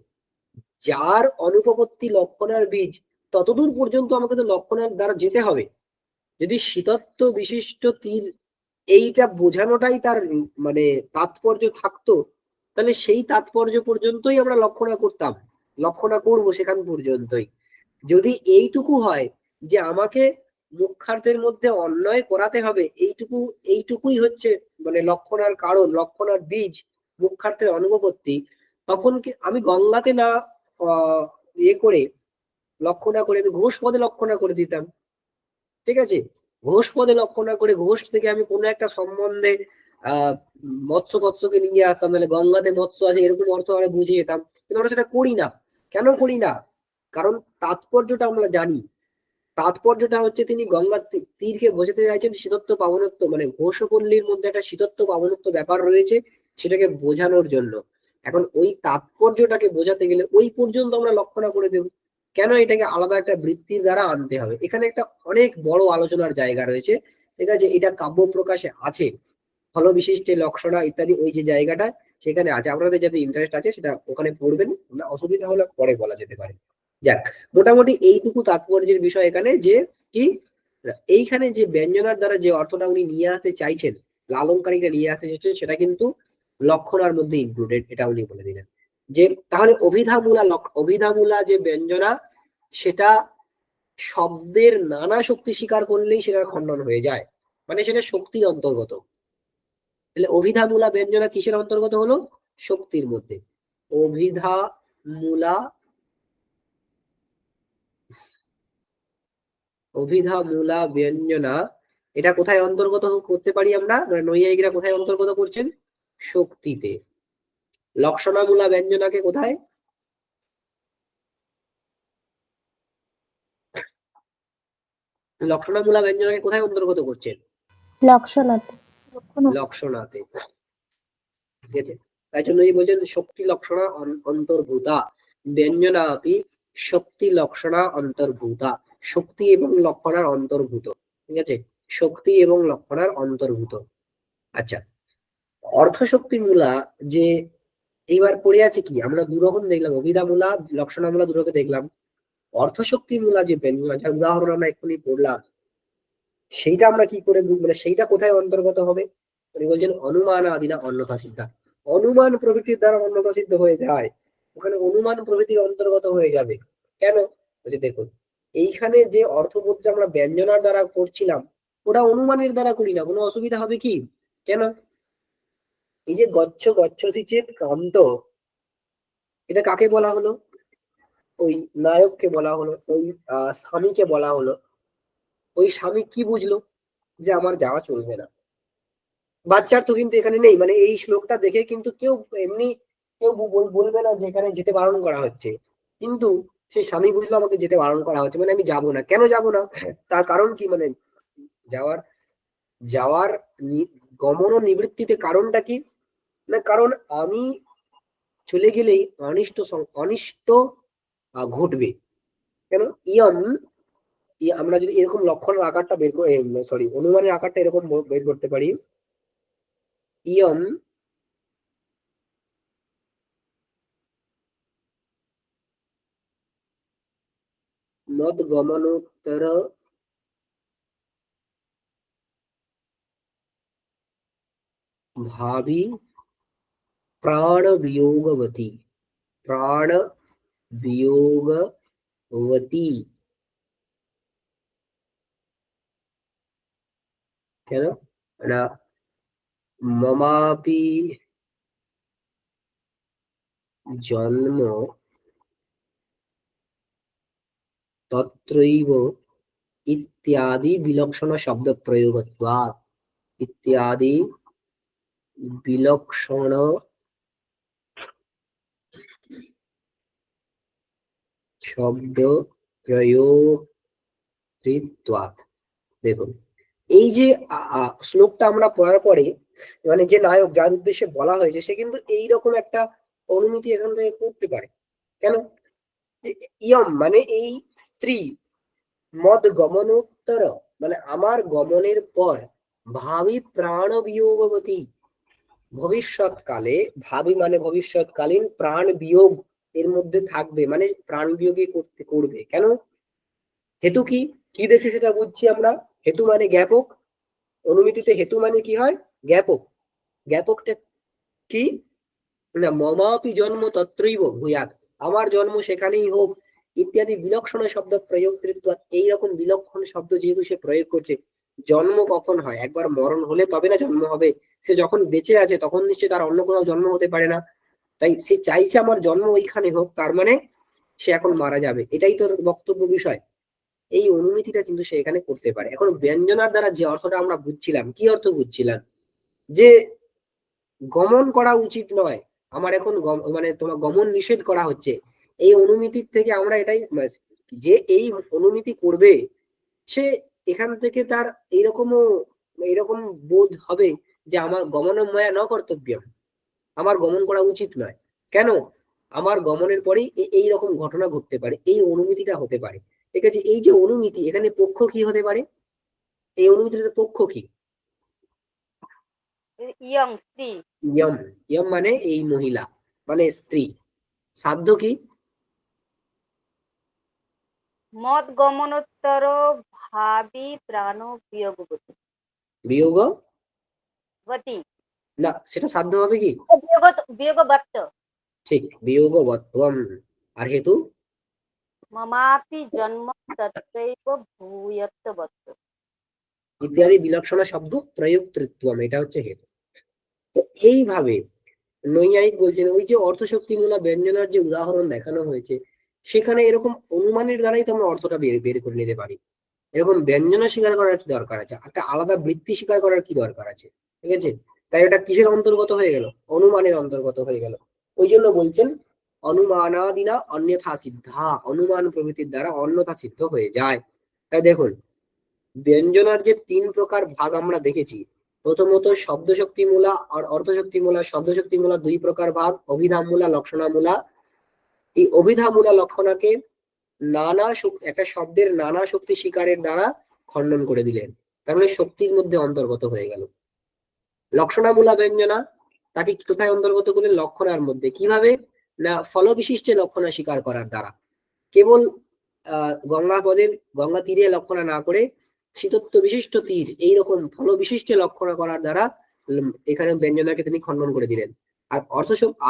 যার অনুপপত্তি লক্ষণার বীজ, ততদূর পর্যন্ত আমাকে তো লক্ষণার দ্বারা যেতে হবে। যদি শীতত্ব বিশিষ্ট তীর এইটা বোঝানোটাই তার মানে তাৎপর্য থাকতো, তাহলে সেই তাৎপর্য পর্যন্তই আমরা লক্ষণা করতাম, লক্ষণা করবো সেখান পর্যন্তই। যদি এইটুকু হয় যে আমাকে মুখ্যার্থের মধ্যে অন্যায় করাতে হবে, এইটুকুই হচ্ছে মানে লক্ষণার কারণ, লক্ষণার বীজ মুখ্যার্থের অনুপপত্তি, তখন কি আমি গঙ্গাতে না করে লক্ষণা করে আমি ঘোষ পদে লক্ষণা করে দিতাম। ঠিক আছে, ঘোষ পদে লক্ষণা করে ঘোষ থেকে আমি কোনো একটা সম্বন্ধে মৎস্য পৎস্যকে নিয়ে আসতাম, মানে গঙ্গাতে মৎস্য আছে এরকম অর্থ আমরা বুঝে যেতাম, কিন্তু আমরা সেটা করি না। কেন করি না? কারণ তাৎপর্যটা আমরা জানি। তাৎপর্যটা হচ্ছে তিনি গঙ্গার তীরকে বোঝাতে চাইছেন শীতত্ব পাবনত্ব, মানে ঘোষপল্লীর মধ্যে একটা শীতত্ব পাবনত্ব ব্যাপার রয়েছে, সেটাকে বোঝানোর জন্য। এখন ওই তাৎপর্যটাকে বোঝাতে গেলে ওই পর্যন্ত আমরা লক্ষণা করে দেব। কেন এটাকে আলাদা একটা বৃত্তির দ্বারা আনতে হবে? এখানে একটা অনেক বড় আলোচনার জায়গা রয়েছে। ঠিক আছে, এটা কাব্য প্রকাশে আছে, ফল বিশিষ্টে লক্ষণা ইত্যাদি ওই যে জায়গাটা সেখানে আছে। আপনাদের যাদের ইন্টারেস্ট আছে সেটা ওখানে পড়বেন, না অসুবিধা হলে পরে বলা যেতে পারে। যাক, মোটামুটি এইটুকু তাৎপর্যের বিষয় এখানে যে কি এইখানে যে ব্যঞ্জনার দ্বারা যে অর্থটা উনি নিয়ে আসতে চাইছেন, অলংকারিকটা নিয়ে আসতে চাইছেন, সেটা কিন্তু লক্ষণার মধ্যে ইনক্লুডেড, এটা উনি বলে দিলেন। যে তাহলে অভিধামূলা যে ব্যঞ্জনা, সেটা শব্দের নানা শক্তি স্বীকার করলেই সেটার খণ্ডন হয়ে যায়, মানে সেটা শক্তির অন্তর্গত। তাহলে অভিধামূলা ব্যঞ্জনা কিসের অন্তর্গত হলো? শক্তির মধ্যে। অভিধামূলা ব্যঞ্জনা এটা কোথায় অন্তর্গত করতে পারি আমরা? নৈয়ায়িকরা কোথায় অন্তর্গত করছেন? শক্তিতে। লক্ষণামূলা ব্যঞ্জনাকে কোথায়? লক্ষণামূলা ব্যঞ্জনাকে কোথায় অন্তর্গত করছেন? লক্ষণাতে। লক্ষণাতে। ঠিক আছে, তাই জন্য এই বলছেন শক্তি লক্ষণা অন্তর্ভূতা, ব্যঞ্জনা আপি শক্তি লক্ষণা অন্তর্ভূতা, শক্তি এবং লক্ষণার অন্তর্ভূত। ঠিক আছে, শক্তি এবং লক্ষণার অন্তর্ভূত। আচ্ছা, অর্থশক্তি মূলা যে এইবার পড়ে আছে কি, আমরা দুরকম দেখলাম, অভিধামূলা লক্ষণামূলা দুটোকে দেখলাম। অর্থশক্তি মূলা যে ব্যঞ্জনা, যার উদাহরণ আমরা এক্ষুনি পড়লাম, সেইটা আমরা কি করে মানে সেইটা কোথায় অন্তর্গত হবে? উনি বলছেন অনুমান আদিনা অন্যথা সিদ্ধা, অনুমান প্রভৃতির দ্বারা অন্যথা সিদ্ধ হয়ে যায়, ওখানে অনুমান প্রভৃতির অন্তর্গত হয়ে যাবে। কেন? বলছে দেখুন, এইখানে যে অর্থবোধটা আমরা ব্যঞ্জনার দ্বারা করছিলাম, ওটা অনুমানের দ্বারা করি না, কোনো অসুবিধা হবে কি? কেন? এই যে গচ্ছ গচ্ছসি চেত কান্ত, এটা কাকে বলা হলো? ওই নায়ককে বলা হলো, ওই স্বামীকে বলা হলো। ওই স্বামী কি বুঝলো? যে আমার যাওয়া চলবে না। বাচ্চার তো কিন্তু এখানে নেই, মানে এই শ্লোকটা দেখে কিন্তু কেউ এমনি কেউ বলবে না যে এখানে যেতে বারণ করা হচ্ছে, কিন্তু সেই স্বামী বুঝলো আমাকে যেতে বারণ করা হচ্ছে, মানে আমি যাব না। কেন যাব না? তার কারণ কি? মানে যাওয়ার যাওয়ার গমন ও নিবৃত্তিতে কারণটা কি? না, কারণ আমি চলে গেলেই অনিষ্ট ঘটবে। কেন? আমরা যদি এরকম লক্ষণের আকারটা বের করে, সরি, অনুমানের আকারটা এরকম বের করতে পারি, ইয়ম মদ গমনোত্তর ভাবি প্রাণ বিয়োগবতী, প্রাণ বিয়োগবতী। কেন না? মমাপি জন্ম তত্রৈব ইত্যাদি বিলক্ষণ শব্দ প্রয়োগত্বাৎ, ইত্যাদি বিলক্ষণ শব্দ প্রয়োগত্বাৎ। দেখুন, এই যে শ্লোকটা আমরা পড়ার পরে, মানে যে নায়ক যার উদ্দেশ্যে বলা হয়েছে সে কিন্তু এইরকম একটা অনুমিতি এখান থেকে করতে পারে। কেন? ইয়ম মানে এই স্ত্রী, মদ গমনোত্তর মানে আমার গমনের পর, ভাবি প্রাণ বিয়োগবতী ভবিষ্যৎকালে, ভাবি মানে ভবিষ্যৎকালীন, প্রাণ বিয়োগ এর মধ্যে থাকবে, মানে প্রাণ বিয়োগই করবে। কেন? হেতু কি? কি দেখে সেটা বুঝছি আমরা। হেতু মানে জ্ঞাপক। অনুমিতিতে হেতু মানে কি হয়? জ্ঞাপক। জ্ঞাপকটা কি? না, মমাপি জন্ম তত্রৈব ভূয়াৎ, আমার জন্ম সেখানেই হোক, ইত্যাদি বিলক্ষণ শব্দ প্রয়োগ কৃত্বা, এইরকম বিলক্ষণ শব্দ যেহেতু সে প্রয়োগ করছে। জন্ম কখন হয়? একবার মরণ হলে তবে না জন্ম হবে। সে যখন বেঁচে আছে তখন নিশ্চয়ই তার অন্য কোথাও জন্ম হতে পারে না। তাই সে চাইছে আমার জন্ম ওইখানে হোক, তার মানে সে এখন মারা যাবে, এটাই তোর বক্তব্য বিষয়। এই অনুমিতিটা কিন্তু সে এখানে করতে পারে। এখন ব্যঞ্জনার দ্বারা যে অর্থটা আমরা বুঝছিলাম, কি অর্থ বুঝছিলাম? যে গমন করা উচিত নয়, আমার এখন মানে তোমার গমন নিষেধ করা হচ্ছে। এই অনুমিতির থেকে আমরা এটাই, যে এই অনুমিতি করবে সে এখান থেকে তার এইরকম বোধ হবে যে আমার গমনময়া ন কর্তব্য, আমার গমন করা উচিত নয়। কেন? আমার গমনের পরেই এইরকম ঘটনা ঘটতে পারে, এই অনুমিতিটা হতে পারে। ঠিক আছে? এই যে অনুমিতি, এখানে পক্ষ কি হতে পারে? এই অনুমিতির পক্ষ কি? ইয়ং স্ত্রী। ইয়ম, ইয়ম মানে এই মহিলা, মানে স্ত্রী। সাধ্য কি? মদ গমনোত্তর ভাবি প্রাণ বিয়োগবতী। বিয়োগবতী না, সেটা সাধ্য হবে কি? বিয়োগবত্ত। ঠিক, বিয়োগবত্বম। আর হেতু? মমাপি জন্ম তত্রৈব ভূয়ত্ববত্ত, ইত্যাদি বিলক্ষণ শব্দ প্রয়োগতৃত্বম, এটা হচ্ছে হেতু। তো এইভাবে নৈয়ায়িক বলছেন, ওই যে অর্থশক্তিমূলা ব্যঞ্জনার যে উদাহরণ দেখানো হয়েছে, সেখানে এরকম অনুমানের দ্বারাই তো আমরা অর্থটা বের করে নিতে পারি। এরকম ব্যঞ্জনা স্বীকার করার কি দরকার আছে? একটা আলাদা বৃত্তি স্বীকার করার কি দরকার আছে? ঠিক আছে? তাই এটা কিসের অন্তর্গত হয়ে গেল? অনুমানের অন্তর্গত হয়ে গেল। ওই জন্য বলছেন অনুমানাদিনা অন্যথা সিদ্ধা, অনুমান প্রভৃতির দ্বারা অন্যথা সিদ্ধ হয়ে যায়। তাই দেখুন, ব্যঞ্জনার যে 3 প্রকার ভাগ আমরা দেখেছি, প্রথমত শব্দশক্তিমূলা আর অর্থশক্তিমূলা। শব্দশক্তিমূলা 2 প্রকার ভাগ, অভিধামূলা, লক্ষণামূলা। এই অভিধামূলা লক্ষণাকে একটা শব্দের নানা শক্তি স্বীকারের দ্বারা খণ্ডন করে দিলেন, তার মানে শক্তির মধ্যে অন্তর্গত হয়ে গেল। লক্ষণামূলা ব্যঞ্জনা তাকে কোথায় অন্তর্গত করলেন? লক্ষণার মধ্যে। কিভাবে? না, ফল বিশিষ্টে লক্ষণা স্বীকার করার দ্বারা। কেবল গঙ্গা তীরে লক্ষণা না করে শীতত্ব বিশিষ্ট তীর, এইরকম ফল বিশিষ্টে লক্ষণা করার দ্বারা এখানে ব্যঞ্জনাকে তিনি খণ্ডন করে দিলেন। আর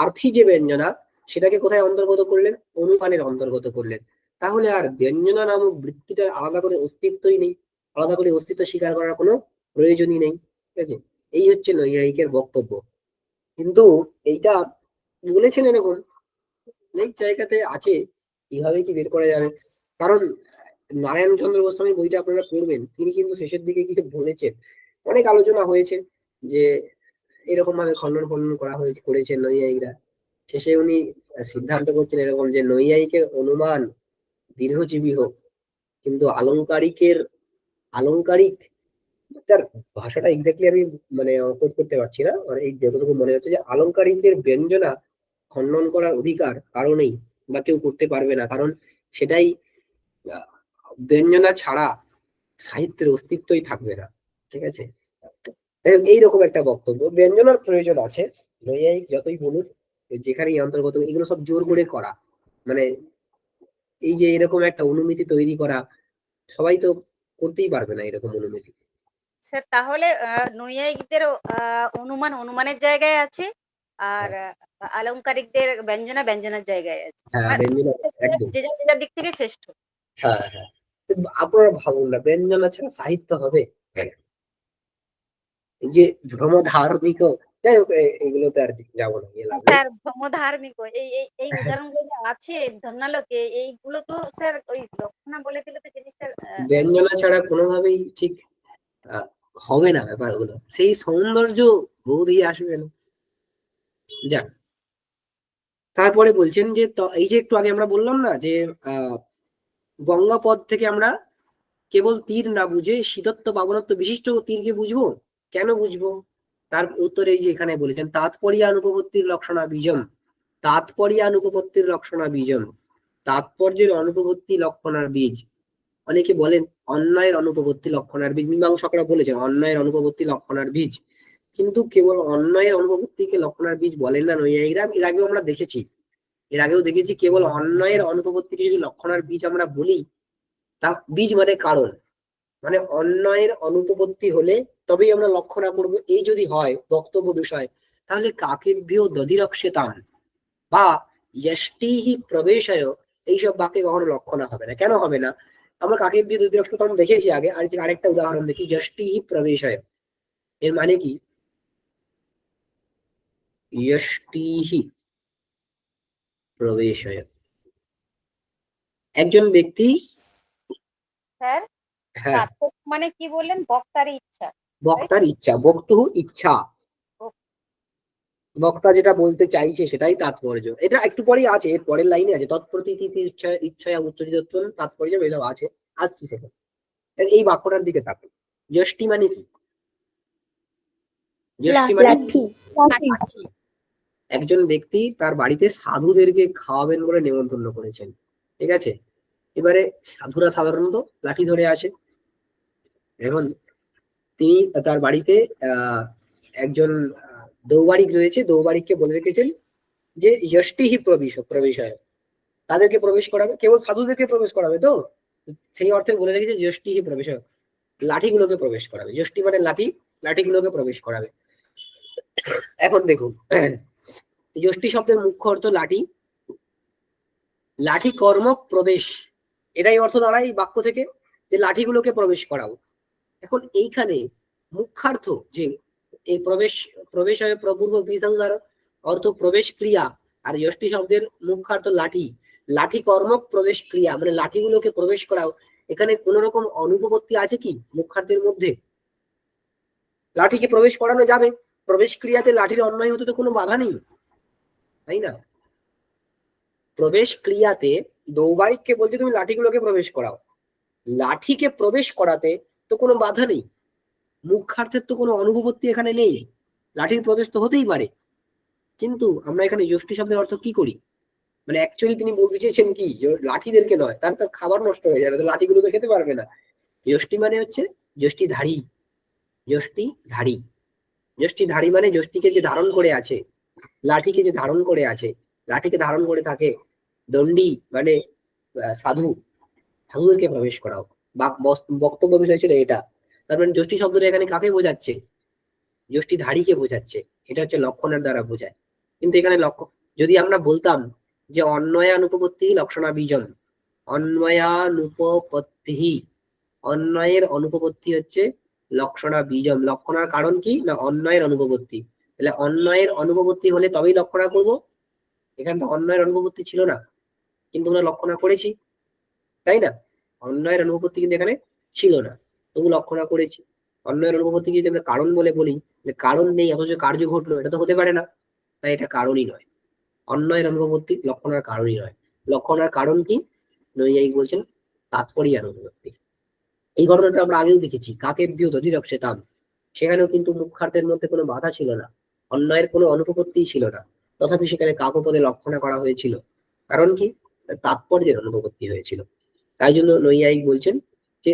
আর্থী যে ব্যঞ্জনা, সেটাকে কোথায় অন্তর্গত করলেন? অনুমানের অন্তর্গত করলেন। তাহলে আর ব্যঞ্জনা নামক বৃত্তিটার আলাদা করে অস্তিত্বই নেই, আলাদা করে অস্তিত্ব স্বীকার করার কোনো প্রয়োজনই নেই। ঠিক আছে? এই হচ্ছে নৈয়ায়িকের বক্তব্য। কিন্তু এইটা বলেছেন এরকম অনেক জায়গাতে আছে, কিভাবে কি বের করা যাবে? কারণ নারায়ণ চন্দ্র গোস্বামী বইটা আপনারা পড়বেন, তিনি কিন্তু শেষের দিকে কিছু বলেছেন, অনেক আলোচনা হয়েছে যে এরকম ভাবে খণ্ডন করেছেন নৈয়ায়িকরা। শেষে উনি সিদ্ধান্ত করছেন এরকম যে নৈয়ায়িকের অনুমান দীর্ঘজীবী হোক, কিন্তু আলংকারিক তার ভাষাটা এক্স্যাক্টলি আমি মানে কোট করতে পারছি না, আর এই যতটুকু মনে হচ্ছে যে আলংকারিকদের ব্যঞ্জনা খণ্ডন করার অধিকার কারো নেই বা কেউ করতে পারবে না, কারণ সেটাই আহ, ব্যঞ্জনা ছাড়া সাহিত্যের অস্তিত্বই থাকবে না। ঠিক আছে, এইরকম একটা বক্তব্য। ব্যঞ্জনার প্রয়োজন আছে, নৈয়ায়িক যতই বলুক, যেখানেই অন্তর্গত, এগুলো সব জোর করে করা, মানে এই যে এরকম একটা অনুমিতি তৈরি করা, সবাই তো করতেই পারবে না এরকম অনুমিতি। স্যার তাহলে নৈয়ায়িকদের অনুমানের জায়গায় আছে, আর আলংকারিকদের ব্যঞ্জনার জায়গায় আছে। হ্যাঁ, মানে ব্যঞ্জনা একদম। যে যার যে যার দিক থেকে শ্রেষ্ঠ। হ্যাঁ হ্যাঁ, কিন্তু আপনারা ভাবুন না, ব্যঞ্জনা ছাড়া সাহিত্য হবে? এই যে ভ্রমধার্মিক, যাই হোক এগুলোতে আর যাবো না, এ লাভ নেই। স্যার ভ্রমধার্মিক এই উদাহরণগুলো যে আছে ধন্যালোকে, এইগুলো তো স্যার ওই লক্ষণা বলে দিলে তো জিনিসটা ব্যঞ্জনা ছাড়া কোনোভাবেই ঠিক আহ, হবে না ব্যাপারগুলো, সেই সৌন্দর্য বোধই আসবে না। যাক, তারপরে বলছেন যে এই যে একটু আগে আমরা বললাম না যে গঙ্গা পদ থেকে আমরা কেবল তীর না বুঝে শীতত্ব পাবনত্ব বিশিষ্ট তীরকে বুঝবো। কেন বুঝবো? তার উত্তরে এই যে এখানে বলেছেন, তাৎপর্যানুপপত্তির লক্ষণা বীজম, তাৎপর্যানুপপত্তির লক্ষণা বীজম, তাৎপর্যের অনুপপত্তি লক্ষণার বীজ। অনেকে বলেন অন্যায়ের অনুপপত্তি লক্ষণার বীজ, মীমাংসকরা বলেছেন অন্যায়ের অনুপপত্তি লক্ষণার বীজ, কিন্তু কেবল অন্যায়ের অনুপপত্তিকে লক্ষণার বীজ বলেন না নৈয়ায়িকরা। এর আগেও আমরা দেখেছি, কেবল অন্যায়ের অনুপপত্তিকে যদি লক্ষণার বীজ আমরা বলি, তা বীজ মানে কারণ, মানে অন্যায়ের অনুপপত্তি হলে তবেই আমরা লক্ষণা করব, এই যদি হয় বক্তব্য বিষয়, তাহলে কাকেভ্যো দধিরক্ষেতাম বা যষ্টিহি প্রবেশয়, এইসব বাক্যে কখনো লক্ষণা হবে না। কেন হবে না? আমরা কাকেভ্যো দধিরক্ষেতাম দেখেছি আগে, আর আরেকটা উদাহরণ দেখি, যষ্টিহি প্রবেশয়, এর মানে কি? যষ্টিহি প্রবেশয়, একজন ব্যক্তি, স্যার হ্যাঁ, তাৎপর্য মানে কি বললেন? বক্তার ইচ্ছা, বক্তার ইচ্ছা, বক্তুহু ইচ্ছা, বক্তা যেটা বলতে চাইছে সেটাই তাৎপর্য। এটা একটু পরেই আছে, এর পরের লাইনে আছে, তৎপ্রতীতি ইচ্ছায় উচ্চরিতত্বম তাৎপর্য, এসব আছে, আসছি সেখানে। এই বাক্যটার দিকে তাকান, যষ্টি মানে কি? যষ্টি মানে লাঠি। একজন ব্যক্তি তার বাড়িতে সাধুদেরকে খাওয়াবেন বলে নেমন্তন্ন করেছেন, ঠিক আছে? এবারে সাধুরা সাধারণত লাঠি ধরে আসে। এখন তিনি তার বাড়িতে একজন দৌবারিক রয়েছে, দৌবারিককে বলে রেখেছেন যে যষ্টিহি প্রবেশয়, তাদেরকে প্রবেশ করাবে, কেবল সাধুদেরকে প্রবেশ করাবে, তো সেই অর্থে বলে রেখেছে যষ্টিহি প্রবেশয়, লাঠিগুলোকে প্রবেশ করাবে। যষ্টি মানে লাঠি, লাঠিগুলোকে প্রবেশ করাবে। এখন দেখুন, যষ্টি শব্দের মুখ্য অর্থ লাঠি, লাঠি কর্মক প্রবেশ, এটাই অর্থ দাঁড়ায় এই বাক্য থেকে, যে লাঠিগুলোকে প্রবেশ করাও। এখন এইখানে মুখ্যার্থ যে এই প্রবেশ হয় প্রপূর্ব বিসংহার অর্থ প্রবেশ ক্রিয়া, আর যষ্টি শব্দের মুখ্যার্থ লাঠি, লাঠি কর্মক প্রবেশ ক্রিয়া, মানে লাঠিগুলোকে প্রবেশ করাও। এখানে কোন রকম অনুপপত্তি আছে কি মুখ্যার্থের মধ্যে? লাঠিকে প্রবেশ করানো যাবে, প্রবেশ ক্রিয়াতে লাঠির অন্যায় হতে তো কোনো বাধা নেই, তাই না? প্রবেশ ক্রিয়াতে দৌবারিককে বলছে তুমি লাঠিগুলোকে প্রবেশ করাও, লাঠিকে প্রবেশ করাতে তো কোনো বাধা নেই, মুখ্যার্থের তো কোনো অনুপপত্তি এখানে নেই, লাঠির প্রবেশ তো হতেই পারে। কিন্তু আমরা এখানে যষ্টি শব্দের অর্থ কি করি? মানে অ্যাকচুয়ালি তিনি বলতে চেয়েছেন কি, লাঠিদেরকে নয়, তার তার খাবার নষ্ট হয়ে যাবে, তো লাঠিগুলো তো খেতে পারবে না। যষ্টি মানে হচ্ছে যষ্টিধারী, যষ্টিধারী, যষ্টিধারী মানে যষ্টিকে যে ধারণ করে আছে, লাঠিকে যে ধারণ করে আছে, লাঠিকে ধারণ করে থাকে। দণ্ডী মানে সাধু, সাধুদেরকে প্রবেশ করাও, বক্তব্য বিষয় ছিল এটা। তার মানে যষ্টি শব্দটা এখানে কাকে বোঝাচ্ছে? যষ্টিধারীকে বোঝাচ্ছে, এটা হচ্ছে লক্ষণের দ্বারা বোঝায়। কিন্তু এখানে যদি আমরা বলতাম যে অন্বয়ানুপপত্তি লক্ষণা বীজম, অন্বয়ানুপপত্তি, অন্বয়ের অনুপপত্তি হচ্ছে লক্ষণা বীজম, লক্ষণার কারণ কি না অন্বয়ের অনুপপত্তি, তাহলে অন্বয়ের অনুপপত্তি হলে তবেই লক্ষণা করব। এখানে তো অন্বয়ের অনুপপত্তি ছিল না, কিন্তু আমরা লক্ষণা করেছি, তাই না? অন্যয়ের অনুপপত্তি কিন্তু এখানে ছিল না, তবু লক্ষণা করেছি। অন্যয়ের অনুপপত্তি যদি আমরা কারণ বলে বলি, যে কারণ নেই অথচ কার্য ঘটলো, এটা তো হতে পারে না, তাই এটা কারণই নয়। অন্যয়ের অনুপপত্তি লক্ষণার কারণই নয়। লক্ষণার কারণ কি? নৈয়ায়িক বলছেন তাৎপর্যানুপপত্তি। এই ঘটনাটা আমরা আগেও দেখেছি, কাকের বিয় দধিরক্ষেতাম, সেখানেও কিন্তু মুখ্যার্থের মধ্যে কোনো বাধা ছিল না, অন্যায়ের কোনো অনুপপত্তিই ছিল না, তথাপি সেখানে কাকপদে লক্ষণা করা হয়েছিল। কারণ কি? তাৎপর্যের অনুপপত্তি হয়েছিল। তাই জন্য নৈয়ায়িক বলছেন যে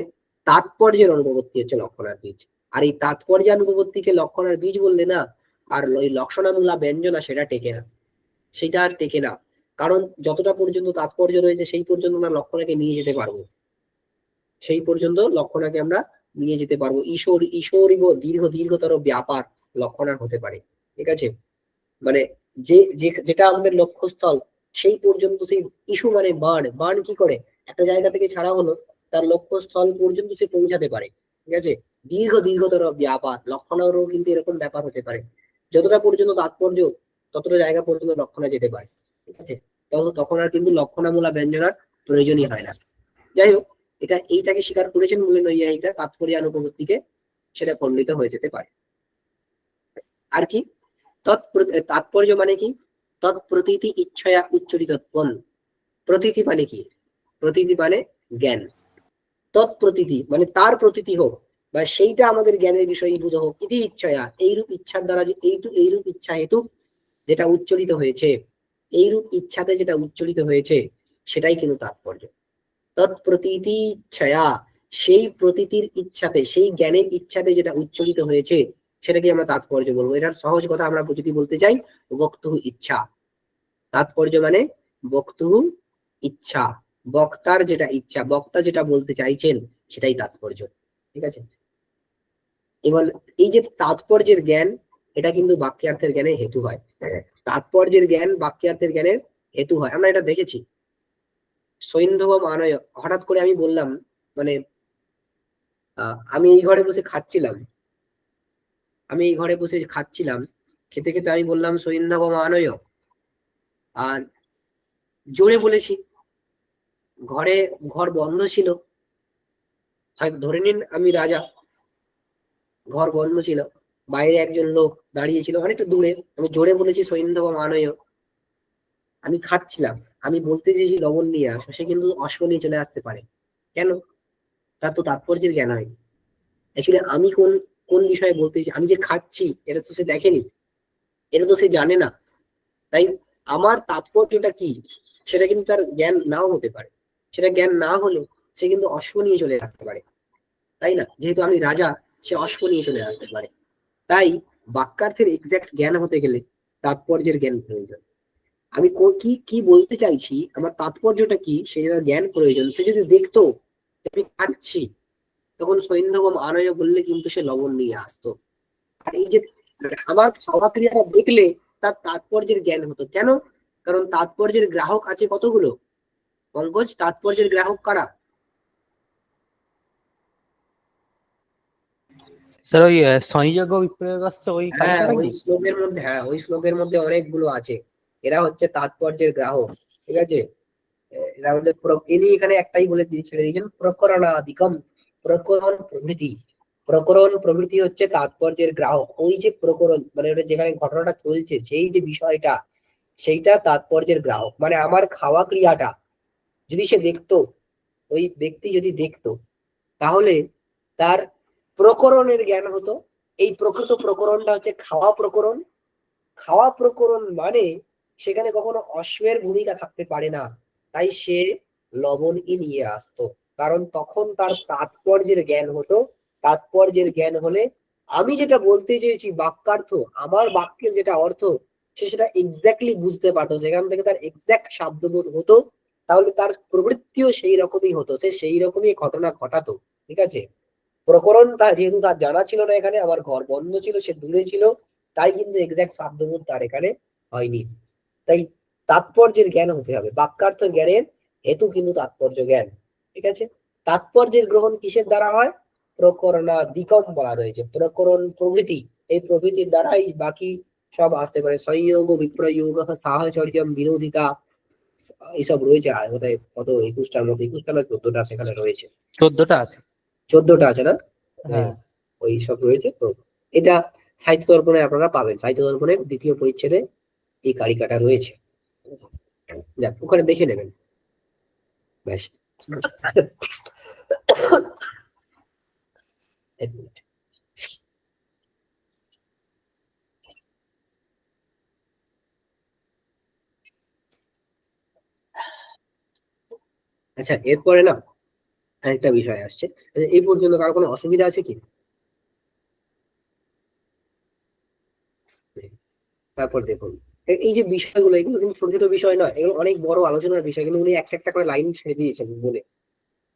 তাৎপর্যের অনুপপত্তি হচ্ছে লক্ষণার বীজ। আর এই তাৎপর্যানুপপত্তিকে লক্ষণার বীজ বললে না, আর ওই লক্ষণামূলা ব্যঞ্জনা সেটা টেকে না, সেটা আর টেকে না। কারণ যতটা পর্যন্ত তাৎপর্য রয়েছে সেই পর্যন্ত আমরা লক্ষণাকে নিয়ে যেতে পারবো, সেই পর্যন্ত লক্ষণাকে আমরা নিয়ে যেতে পারবো। ঈশ্বরীব দীর্ঘতর ব্যাপার লক্ষণার হতে পারে। ঠিক আছে, মানে যেটা আমাদের লক্ষ্যস্থল সেই পর্যন্ত, সেই ইস্যু মানে বাণ কি করে একটা জায়গা থেকে ছাড়া হলো, তার লক্ষ্যস্থল পর্যন্ত সে পৌঁছাতে পারে। ঠিক আছে, দীর্ঘতর ব্যাপার লক্ষণারও কিন্তু এরকম ব্যাপার হতে পারে, যতটা পর্যন্ত তাৎপর্য ততটা জায়গা পর্যন্ত লক্ষণা যেতে পারে। ঠিক আছে, তখন আর কিন্তু লক্ষণামূলা ব্যঞ্জনার প্রয়োজনই হয় না। যাই হোক, এইটাকে স্বীকার করেছেন বলে নৈয়ায়িকরা তাৎপর্যানুপপত্তিকে সেটা খণ্ডিত হয়ে যেতে পারে। আর কি তাৎপর্য মানে কি? তৎপ্রতীতি ইচ্ছয়া উচ্চরিতত্বম। প্রতীতি মানে কি? প্রতীতি মানে জ্ঞান। তৎপ্রতীতি মানে তার প্রতীতি হোক, বা সেইটা আমাদের জ্ঞানের বিষয়ীভূত হোক। ইতি ইচ্ছয়া এইরূপ ইচ্ছার দ্বারা, যে এইরূপ ইচ্ছা হেতু যেটা উচ্চরিত হয়েছে, এইরূপ ইচ্ছাতে যেটা উচ্চরিত হয়েছে সেটাই কিন্তু তাৎপর্য। তৎপ্রতীতি ইচ্ছয়া সেই প্রতীতির ইচ্ছাতে, সেই জ্ঞানের ইচ্ছাতে যেটা উচ্চরিত হয়েছে সেটাকে আমরা তাৎপর্য বলবো। এটার সহজ কথা আমরা যদি বলতে চাই, বক্তু ইচ্ছা। তাৎপর্য মানে বক্তু ইচ্ছা, বক্তার যেটা ইচ্ছা, বক্তা যেটা বলতে চাইছেন সেটাই তাৎপর্য। ঠিক আছে, এবার এই যে তাৎপর্যের জ্ঞান, এটা কিন্তু বাক্যার্থের জ্ঞানে হেতু হয়। তাৎপর্যের জ্ঞান বাক্যার্থের জ্ঞানের হেতু হয়, আমরা এটা দেখেছি। সৈন্ধবম আনয়, হঠাৎ করে আমি বললাম, মানে আমি এই ঘরে বসে খাচ্ছিলাম, খেতে খেতে আমি বললাম সৈন্ধবম আনয়, আর জোরে বলেছি, ঘর বন্ধ ছিল, হয়তো ধরে নিন আমি রাজা, ঘর বন্ধ ছিল, বাইরে একজন লোক দাঁড়িয়ে ছিল অনেকটা দূরে, আমি জোরে বলেছি সৈন্ধবম আনয়, আমি খাচ্ছিলাম, আমি বলতে চেয়েছি লবণ নিয়ে আসো, সে কিন্তু অশ্ব নিয়ে চলে আসতে পারে। কেন? তার তো তাৎপর্যের জ্ঞান হয়। অ্যাকচুয়ালি আমি কোন বিষয়ে বলতে চাইছি, আমি যে খাচ্ছি এটা তো সে দেখেনি, এটা তো সে জানে না। তাই আমার তাৎপর্যটা কি সেটা কিন্তু তার জ্ঞান নাও হতে পারে। সেটা জ্ঞান না হলে সে কিন্তু অশ্ব নিয়ে চলে আসতে পারে, তাই না? যেহেতু আমি রাজা, সে অশ্ব নিয়ে চলে আসতে পারে। তাই বাক্যার্থের এক্সাক্ট জ্ঞান হতে গেলে তাৎপর্যের জ্ঞান প্রয়োজন। আমি কি বলতে চাইছি, আমার তাৎপর্যটা কি সেটার জ্ঞান প্রয়োজন। সে যদি দেখতো আমি খাচ্ছি, তখন সৈন্ধবম আনয় বললে কিন্তু সে লবণ নিয়ে আসতো। আর এই যে আমার খাওয়া ক্রিয়াটা দেখলে তার তাৎপর্যের জ্ঞান হতো। কেন? কারণ তাৎপর্যের গ্রাহক আছে কতগুলো পঙ্কজ, তাৎপর্যের গ্রাহক কারা? স্যার ওই সংযোগ বিপ্রয়োগ আসছে ওই কাজটা ওই কি? শ্লোকের মধ্যে অনেকগুলো আছে, এরা হচ্ছে তাৎপর্যের গ্রাহক। ঠিক আছে, এরা হচ্ছে ইনি এখানে একটাই বলে ছেড়ে দিয়েছেন, প্রকরণাদিকম, প্রকরণ প্রভৃতি হচ্ছে তাৎপর্যের গ্রাহক। ওই যে প্রকরণ মানে ওটা যেখানে ঘটনাটা চলছে, সেই যে বিষয়টা, সেইটা তাৎপর্যের গ্রাহক। মানে আমার খাওয়া ক্রিয়াটা যদি সে দেখতো, ওই ব্যক্তি যদি দেখতো, তাহলে তার প্রকরণের জ্ঞান হতো। এই প্রকৃত প্রকরণটা হচ্ছে খাওয়া প্রকরণ। খাওয়া প্রকরণ মানে সেখানে কখনো অশ্বের ভূমিকা থাকতে পারে না, তাই সে লবণই নিয়ে আসতো। কারণ তখন তার তাৎপর্যের জ্ঞান হতো। তাৎপর্যের জ্ঞান হলে আমি যেটা বলতে চেয়েছি বাক্যার্থ, আমার বাক্যের যেটা অর্থ, সে সেটা এক্স্যাক্টলি বুঝতে পারতো, সেখান থেকে তার এক্স্যাক্ট শব্দবোধ হতো। তাহলে তার প্রবৃত্তিও সেই রকমই হতো, সে সেই রকমই ঘটনা ঘটাতো। ঠিক আছে, প্রকরণ যেহেতু তার জানা ছিল না, এখানে আমার ঘর বন্ধ ছিল, সে দূরে ছিল, তাই কিন্তু এক্সাক্ট শব্দবোধ তার এখানে হয়নি। তাই তাৎপর্যের জ্ঞান হতে হবে, বাক্যার্থ জ্ঞানের হেতু কিন্তু তাৎপর্য জ্ঞান। ঠিক আছে, তাৎপর্যের গ্রহণ কিসের দ্বারা হয়? প্রকরণাদিকম বলা রয়েছে, প্রকরণ প্রভৃতি, এই প্রভৃতির দ্বারাই বাকি সব আসতে পারে। সংযোগ বিপ্রয়োগ, সাহচর্যম, বিরোধিতা, এইসব রয়েছে। আর কোথায় কত 21টার মধ্যে 21টা না 14টা সেখানে রয়েছে, 14টা আছে। 14টা আছে না? হ্যাঁ, ওই সব রয়েছে। তো এটা সাহিত্য দর্পণে আপনারা পাবেন, সাহিত্য দর্পণের 2য় পরিচ্ছেদে এই কারিকাটা রয়েছে। যাক, ওখানে দেখে নেবেন। ব্যাস। এক মিনিট। আচ্ছা, এরপরে না আরেকটা বিষয় আসছে। আচ্ছা, এই পর্যন্ত কারো কোনো অসুবিধা আছে কি? তারপর দেখুন, এই যে বিষয়গুলো, এগুলো কিন্তু ছোট ছোট বিষয় নয়, এগুলো অনেক বড় আলোচনার বিষয়, কিন্তু উনি একটা একটা করে লাইন ছেড়ে দিয়েছেন বলে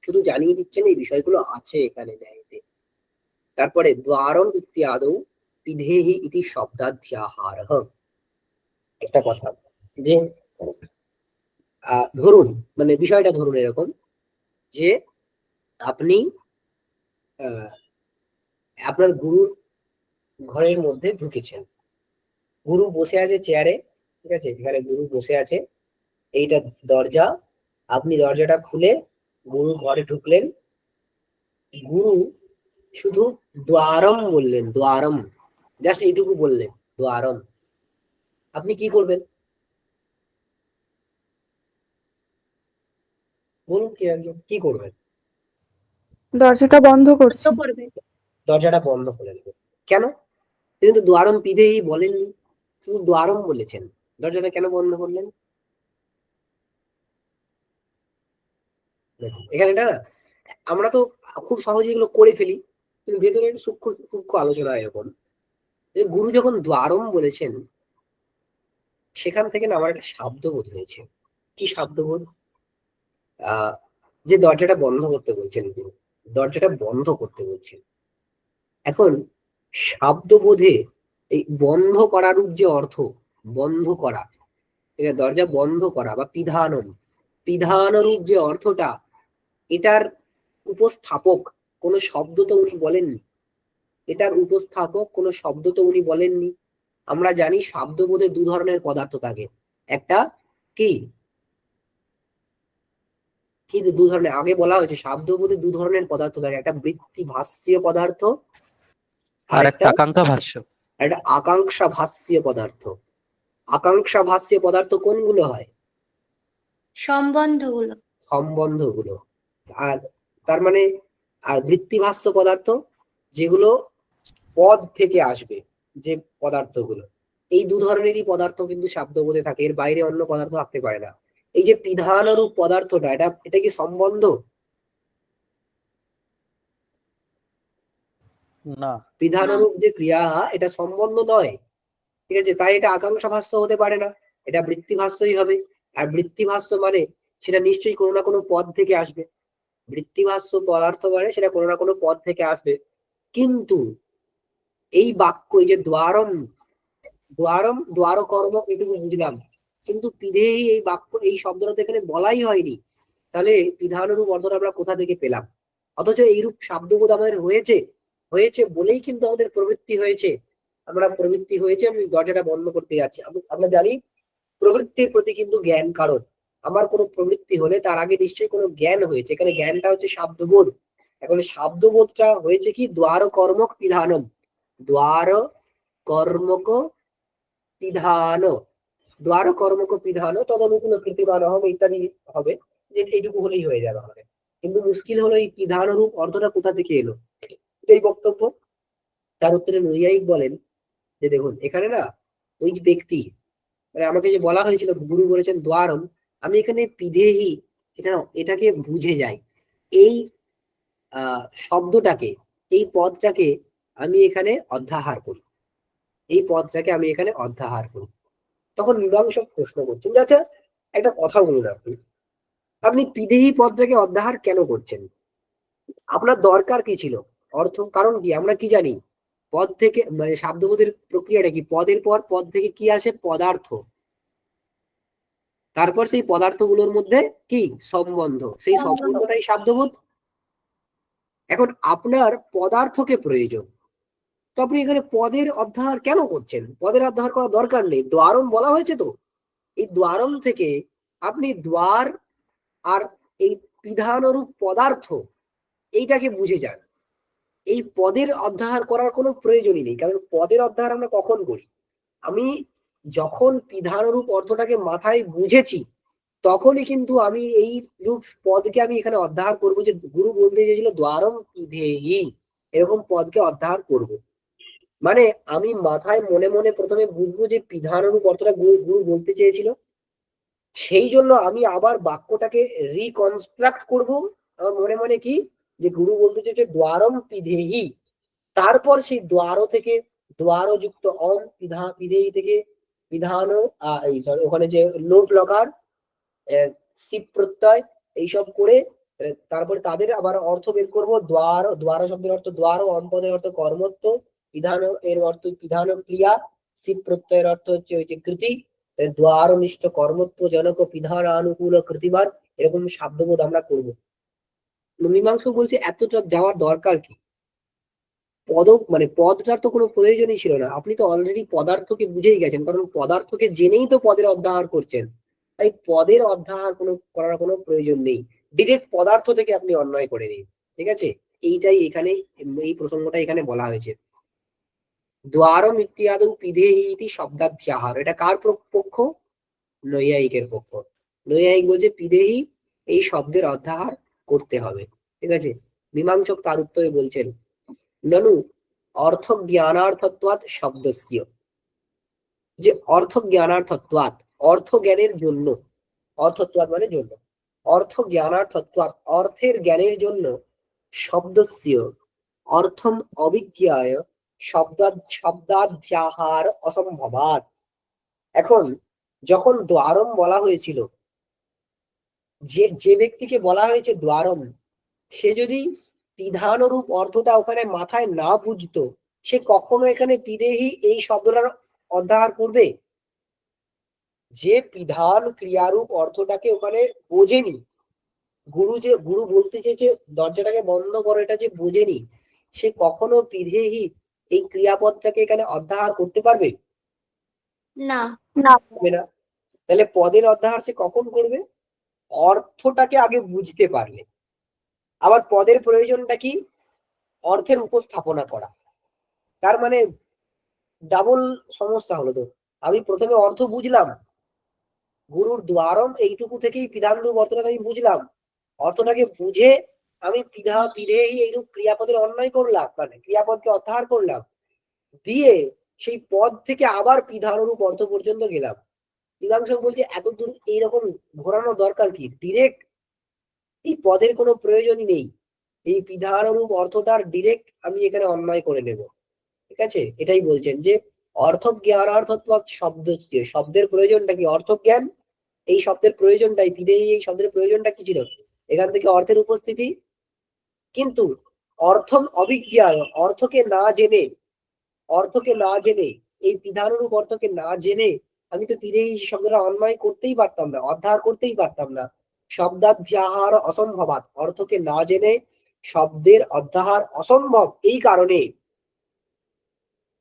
শুধু জানিয়ে দিচ্ছেন এই বিষয়গুলো আছে এখানে ন্যায়তে। তারপরে দ্বারম ইত্যাদৌ পিধেহি ইতি শব্দাধ্যাহারঃ। একটা কথা যে ধরুন, মানে বিষয়টা ধরুন এরকম যে আপনি আহ, আপনার গুরুর ঘরের মধ্যে ঢুকেছেন, গুরু বসে আছে চেয়ারে, ঠিক আছে, এখানে গুরু বসে আছে, এইটা দরজা, আপনি দরজাটা খুলে গুরু ঘরে ঢুকলেন, গুরু শুধু দ্বারম বললেন, দ্বারম, জাস্ট এইটুকু বললেন, দ্বারম, আপনি কি করবেন বলুন, কি একজন কি করবেন? দরজাটা বন্ধ করছি। তো করবে। দরজাটা বন্ধ করে দেবেন। কেন? তিনি তো দ্বারম পিধেই বলেননি, শুধু দ্বারম বলেছেন, দরজাটা কেন বন্ধ করলেন? দেখুন এখানে এটা না, আমরা তো খুব সহজে এগুলো করে ফেলি, কিন্তু ভেতরে একটা সূক্ষ্ম সূক্ষ্ম আলোচনা এরকম যে গুরু যখন দ্বারম বলেছেন, সেখান থেকে না আমার একটা শব্দবোধ হয়েছে। কি শব্দবোধ? আহ যে দরজাটা বন্ধ করতে বলছেন গুরু, দরজাটা বন্ধ করতে বলছেন। এখন শব্দবোধে এই বন্ধ করার রূপ যে অর্থ, বন্ধ করা, ঠিক আছে, দরজা বন্ধ করা বা পিধানম, পিধান রূপ যে অর্থটা, এটার উপস্থাপক কোনো শব্দ তো উনি বলেননি, এটার উপস্থাপক কোনো শব্দ তো উনি বলেননি। আমরা জানি শব্দবোধে দু ধরনের পদার্থ থাকে, একটা কি কি দু ধরনের, আগে বলা হয়েছে শব্দবোধে দু ধরনের পদার্থ থাকে, একটা বৃত্তি ভাষ্যীয় পদার্থ, আর আর একটা আকাঙ্ক্ষা ভাষ্য। একটা আকাঙ্ক্ষা ভাষ্যীয় পদার্থ। আকাঙ্ক্ষা ভাষ্যীয় পদার্থ কোনগুলো হয়? সম্বন্ধগুলো। সম্বন্ধগুলো। আর তার মানে, আর বৃত্তিভাষ্য পদার্থ যেগুলো পদ থেকে আসবে, যে পদার্থগুলো, এই দু ধরনেরই পদার্থ কিন্তু শব্দবোধে থাকে, এর বাইরে অন্য পদার্থ থাকতে পারে না। এই যে পিধানরূপ পদার্থটা, এটা কি সম্বন্ধ? না, পিধানরূপ যে ক্রিয়া, এটা সম্বন্ধ নয়, ঠিক আছে, তাই এটা আকাঙ্ক্ষা ভাষ্য হতে পারে না, এটা বৃত্তিভাষ্যই হবে। আর বৃত্তিভাষ্য মানে সেটা নিশ্চয়ই কোনো না কোনো পদ থেকে আসবে, বৃত্তিভাষ্য পদার্থ মানে সেটা কোনো না কোনো পদ থেকে আসবে। কিন্তু এই বাক্য, এই যে দ্বারম, দ্বারম দ্বার কর্ম, এটুকু বুঝলাম, কিন্তু পিধেই এই বাক্য, এই শব্দটা তো এখানে বলাই হয়নি, তাহলে পিধানুরূপ অর্থটা আমরা কোথা থেকে পেলাম? অথচ এইরূপ শব্দবোধ আমাদের হয়েছে, হয়েছে বলেই কিন্তু আমাদের প্রবৃত্তি হয়েছে, আমরা প্রবৃত্তি হয়েছে আমি দরজাটা বন্ধ করতে যাচ্ছি। আমরা জানি প্রবৃত্তির প্রতি কিন্তু জ্ঞান কারণ, আমার কোনো প্রবৃত্তি হলে তার আগে নিশ্চয়ই কোনো জ্ঞান হয়েছে, এখানে জ্ঞানটা হচ্ছে শব্দবোধ। এখন শব্দবোধটা হয়েছে কি দ্বার কর্মক পিধানম, দ্বার কর্মক পিধান, দ্বার কর্মক পিধান তদনুকূল কৃতিমান হবে ইত্যাদি হবে, যে এইটুকু হলেই হয়ে যাবে আমাদের। কিন্তু মুশকিল হলো এই পিধান রূপ অর্থটা কোথা থেকে এলো, এটাই বক্তব্য। তার উত্তরে নৈয়ায়িক বলেন যে দেখুন এখানে না, ওই যে ব্যক্তি, মানে আমাকে যে বলা হয়েছিল গুরু বলেছেন দ্বারম, আমি এখানে পিধেহি, এটা না, এটাকে বুঝে যাই, এই শব্দটাকে, এই পদটাকে আমি এখানে অধ্যাহার করি, এই পদটাকে আমি এখানে অধ্যাহার করি। তখন মীমাংসক প্রশ্ন করছেন যে আচ্ছা একটা কথা বলুন, আপনি আপনি পিধেহি পদটাকে অধ্যাহার কেন করছেন? আপনার দরকার কি ছিল? অর্থ কারণ কি আমরা কি জানি? পদ থেকে, মানে শব্দবোধের প্রক্রিয়াটা কি, পদের পর পদ থেকে কি আসে? পদার্থ, তারপর সেই পদার্থগুলোর মধ্যে কি সম্বন্ধ, সেই সম্বন্ধটাই শব্দবোধ। এখন আপনার পদার্থকে প্রয়োজন, তো আপনি এখানে পদের অধ্যাহার কেন করছেন? পদের অধ্যাহার করার দরকার নেই, দ্বারম বলা হয়েছে তো, এই দ্বারম থেকে আপনি দ্বার আর এই পিধানরূপ পদার্থ, এইটাকে বুঝে যান। এই পদের অধ্যাহার করার কোনো প্রয়োজনই নেই, কারণ পদের অধ্যাহার আমরা কখন করি? আমি যখন পিধানরূপ অর্থটাকে মাথায় বুঝেছি, তখনই কিন্তু আমি এই রূপ পদকে আমি এখানে অধ্যাহার করব, যে গুরু বলতে চেয়েছিল দ্বারম পিধেহি, এরকম পদকে অধ্যাহার করব। মানে আমি মাথায় মনে মনে প্রথমে বুঝবো যে পিধানুরূপ অর্থটা গুরু বলতে চেয়েছিল, সেই জন্য আমি আবার বাক্যটাকে রিকনস্ট্রাক্ট করব মনে মনে, কি যে গুরু বলতে চেয়েছে দ্বারম পিধেহি, তারপর সেই দ্বার থেকে দ্বার যুক্ত অম পিধেহি থেকে পিধান, এই সরি ওখানে যে লোট লকার সিপ প্রত্যয় এইসব করে তারপরে তাদের আবার অর্থ বের করবো। দ্বার শব্দের অর্থ দ্বার, অম পদের অর্থ কর্মত্ব, পিধান এর অর্থ পিধান ক্রিয়া, সিপ প্রত্যয়ের অর্থ হচ্ছে ওই যে কৃতি, দ্বারনিষ্ঠ কর্মত্ব জনক পিধান আনুকূল কৃতিমান, এরকম শব্দবোধ আমরা করবো। মীমাংসক বলছে এতটা যাওয়ার দরকার কি, মানে পদটার তো কোনো প্রয়োজনই ছিল না, আপনি তো অলরেডি পদার্থকে বুঝেই গেছেন, কারণ পদার্থকে জেনেই তো পদের অধ্যাহার করছেন, তাই পদের অধ্যাহার করার কোনো প্রয়োজন নেই, ডিরেক্ট পদার্থ থেকে আপনি অন্বয় করে নিন। ঠিক আছে, এইটাই এখানে এই প্রসঙ্গটা এখানে বলা হয়েছে। দ্বারম ইত্যাদৌ পিধেহি ইতি শব্দাধ্যাহার, এটা কার পক্ষ? নৈয়ায়িকের পক্ষ। নৈয়ায়িক বলছে পিধেহি এই শব্দের অধ্যাহার করতে হবে। ঠিক আছে, মীমাংসক তার উত্তরে বলছেন ননু অর্থ জ্ঞানার্থত্বাৎ শব্দস্য, যে অর্থ জ্ঞানার্থত্বাৎ অর্থ জ্ঞানের জন্য, অর্থত্বাৎ মানে জন্য, অর্থ জ্ঞানার্থত্বাৎ অর্থের জ্ঞানের জন্য, শব্দস্য অর্থম অবিজ্ঞায় শব্দাধ্যাহার অসম্ভবাৎ। এখন যখন দ্বারম বলা হয়েছিল, যে ব্যক্তিকে বলা হয়েছে দ্বারম, সে যদি পিধানরূপ অর্থটা ওখানে মাথায় না বুঝতো, সে কখনো এখানে পিধেহি এই শব্দটার অধ্যাহার করবে? যে পিধান ক্রিয়ারূপ অর্থটাকে ওখানে বোঝেনি, গুরু বলতে চেয়েছে দরজাটাকে বন্ধ করো, এটা যে বোঝেনি, সে কখনো পিধেহি এই ক্রিয়াপদটাকে এখানে অধ্যাহার করতে পারবে না। না। না। তাহলে পদের অধ্যাহার সে কখন করবে? অর্থটাকে আগে বুঝতে পারলে। আবার পদের প্রয়োজনটা কি? অর্থের উপস্থাপনা করা। তার মানে ডাবল সমস্যা হলো। তো আমি প্রথমে অর্থ বুঝলাম, গুরুর দ্বারম এইটুকু থেকেই পিধানরূপ অর্থটাকে আমি বুঝলাম, অর্থটাকে বুঝে আমি পিধেহি এইরূপ ক্রিয়াপদের অন্বয় করলাম, মানে ক্রিয়াপদকে অধ্যাহার করলাম, দিয়ে সেই পদ থেকে আবার পিধানরূপ অর্থ পর্যন্ত গেলাম। মীমাংসক বলছে এত দূর এইরকম ঘোরানো দরকার কি, ডিরেক্ট এই পদের কোনো প্রয়োজনই নেই, এই পিধানরূপ অর্থটার ডিরেক্ট আমি এখানে অন্বয় করে নেব। ঠিক আছে, এটাই বলছেন যে অর্থ জ্ঞানার্থত্বাৎ শব্দস্য, শব্দের প্রয়োজনটা কি? অর্থ জ্ঞান। এই শব্দের প্রয়োজনটাই পিধেহি, এই শব্দের প্রয়োজনটা কি ছিল? এখান থেকে অর্থের উপস্থিতি। কিন্তু অর্থম অবিজ্ঞায়, অর্থকে না জেনে, অর্থকে না জেনে, এই পিধানরূপ অর্থকে না জেনে আমি তো পিধেহি শব্দটা অন্বয় করতেই পারতাম না, অধ্যাহার করতেই পারতাম না। শব্দাধ্যাহার অসম্ভবাৎ, অর্থকে না জেনে শব্দের অধ্যাহার অসম্ভব, এই কারণে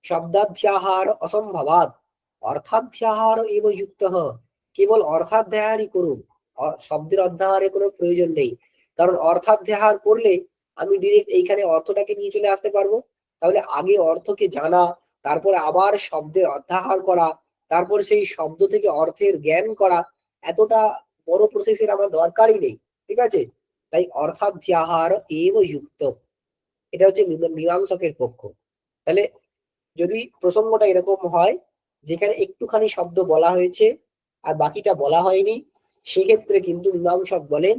শব্দাধ্যাহার অসম্ভবাৎ অর্থাধ্যাহার এব যুক্ত, কেবল অর্থাধ্যাহারই করুন, শব্দের অধ্যাহারে কোনো প্রয়োজন নেই, কারণ অর্থাধ্যাহার করলে আমি ডিরেক্ট এইখানে অর্থটাকে নিয়ে চলে আসতে পারবো। তাহলে আগে অর্থকে জানা, তারপরে আবার শব্দের অধ্যাহার করা, তারপর সেই শব্দ থেকে অর্থের জ্ঞান করা, এতটা বড় প্রসেসের আমার দরকারই নেই। ঠিক আছে, তাই অর্থাধ্যাহার এব যুক্ত, এটা হচ্ছে মীমাংসকের পক্ষ। তাহলে যদি প্রসঙ্গটা এরকম হয় যেখানে একটুখানি শব্দ বলা হয়েছে আর বাকিটা বলা হয়নি, সেক্ষেত্রে কিন্তু মীমাংসক বলেন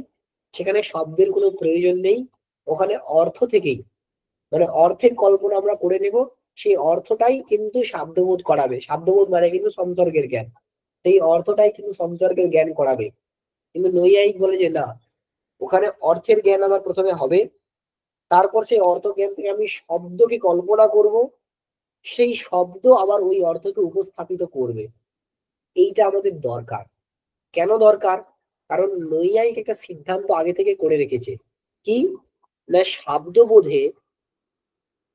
সেখানে শব্দের কোনো প্রয়োজন নেই, ওখানে অর্থ থেকেই, মানে অর্থের কল্পনা আমরা করে নেব, সেই অর্থটাই কিন্তু শব্দবোধ করাবে। শব্দবোধ মানে কিন্তু সংসর্গের জ্ঞান, সেই অর্থটাই কিন্তু সংসর্গের জ্ঞান করাবে। কিন্তু নৈয়ায়িক বলে যে না, ওখানে অর্থের জ্ঞান আমার প্রথমে হবে, তারপর সেই অর্থ জ্ঞান থেকে আমি শব্দকে কল্পনা করব, সেই শব্দ আবার ওই অর্থকে উপস্থাপিত করবে। এইটা আমাদের দরকার। কেন দরকার? কারণ নৈয়ায়িক একটা সিদ্ধান্ত আগে থেকে করে রেখেছে, কি না শব্দবোধে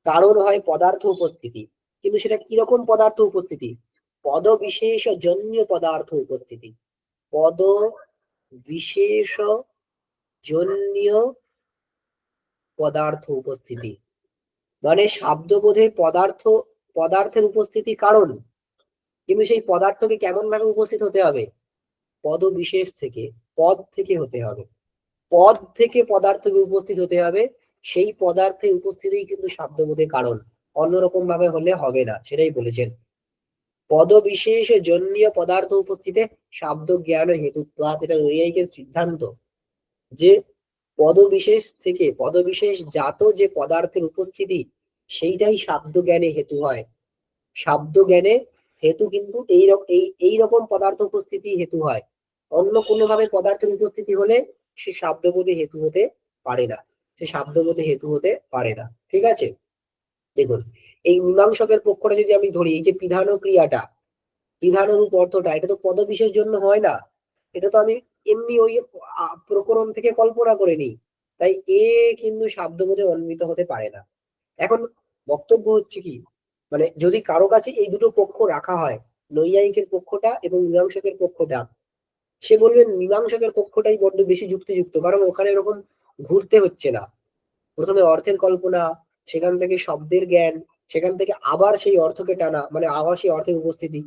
কারণ হয় পদার্থ উপস্থিতি, কিন্তু সেটা কিরকম পদার্থ উপস্থিতি? পদ বিশেষ জন্য পদার্থ উপস্থিতি, পদ বিশেষ জন্য পদার্থ উপস্থিতি, মানে শব্দবোধে পদার্থের উপস্থিতি কারণ, কিন্তু সেই পদার্থকে কেমন ভাবে উপস্থিত হতে হবে? পদ বিশেষ থেকে, পদ থেকে হতে হবে, পদ থেকে পদার্থকে উপস্থিত হতে হবে, সেই পদার্থের উপস্থিতিই কিন্তু শব্দবোধের কারণ, অন্যরকম ভাবে হলে হবে না, সেটাই বলেছেন। পদ বিশেষ জন্যীয় পদার্থ উপস্থিতে শব্দ জ্ঞান হেতুত্বাৎ, এটা নৈয়ায়িকের সিদ্ধান্ত যে পদবিশেষ থেকে, পদবিশেষ জাত যে পদার্থের উপস্থিতি সেইটাই শব্দ জ্ঞানে হেতু হয়। শব্দ জ্ঞানে হেতু কিন্তু এই রকম পদার্থ উপস্থিতি হেতু হয়। অন্য কোনো ভাবে পদার্থের উপস্থিতি হলে সে শব্দবোধে হেতু হতে পারে না, সে শব্দবোধে হেতু হতে পারে না। ঠিক আছে, দেখুন এই মীমাংসকের পক্ষটা যদি আমি ধরি, এই যে পিধান ক্রিয়াটা, পিধানরূপ অর্থটা, এটা তো পদবিশেষ জন্য হয় না, এটা তো আমি এমনি ওই প্রকরণ থেকে কল্পনা করে নিই, তাই এ কিন্তু শব্দবোধে অন্বিত হতে পারে না। এখন বক্তব্য হচ্ছে কি, মানে যদি কারো কাছে এই দুটো পক্ষ রাখা হয়, নৈয়ায়িকের পক্ষটা এবং মীমাংসকের পক্ষটা, সে বলবেন মীমাংসকের পক্ষটাই বড্ড বেশি যুক্তিযুক্ত, কারণ ওখানে এরকম ঘুরতে হচ্ছে না। প্রথমে অর্থের কল্পনা, সেখান থেকে শব্দের জ্ঞান, সেখান থেকে আবার সেই অর্থকে টানা, মানে আবার সেই অর্থের উপস্থিতি।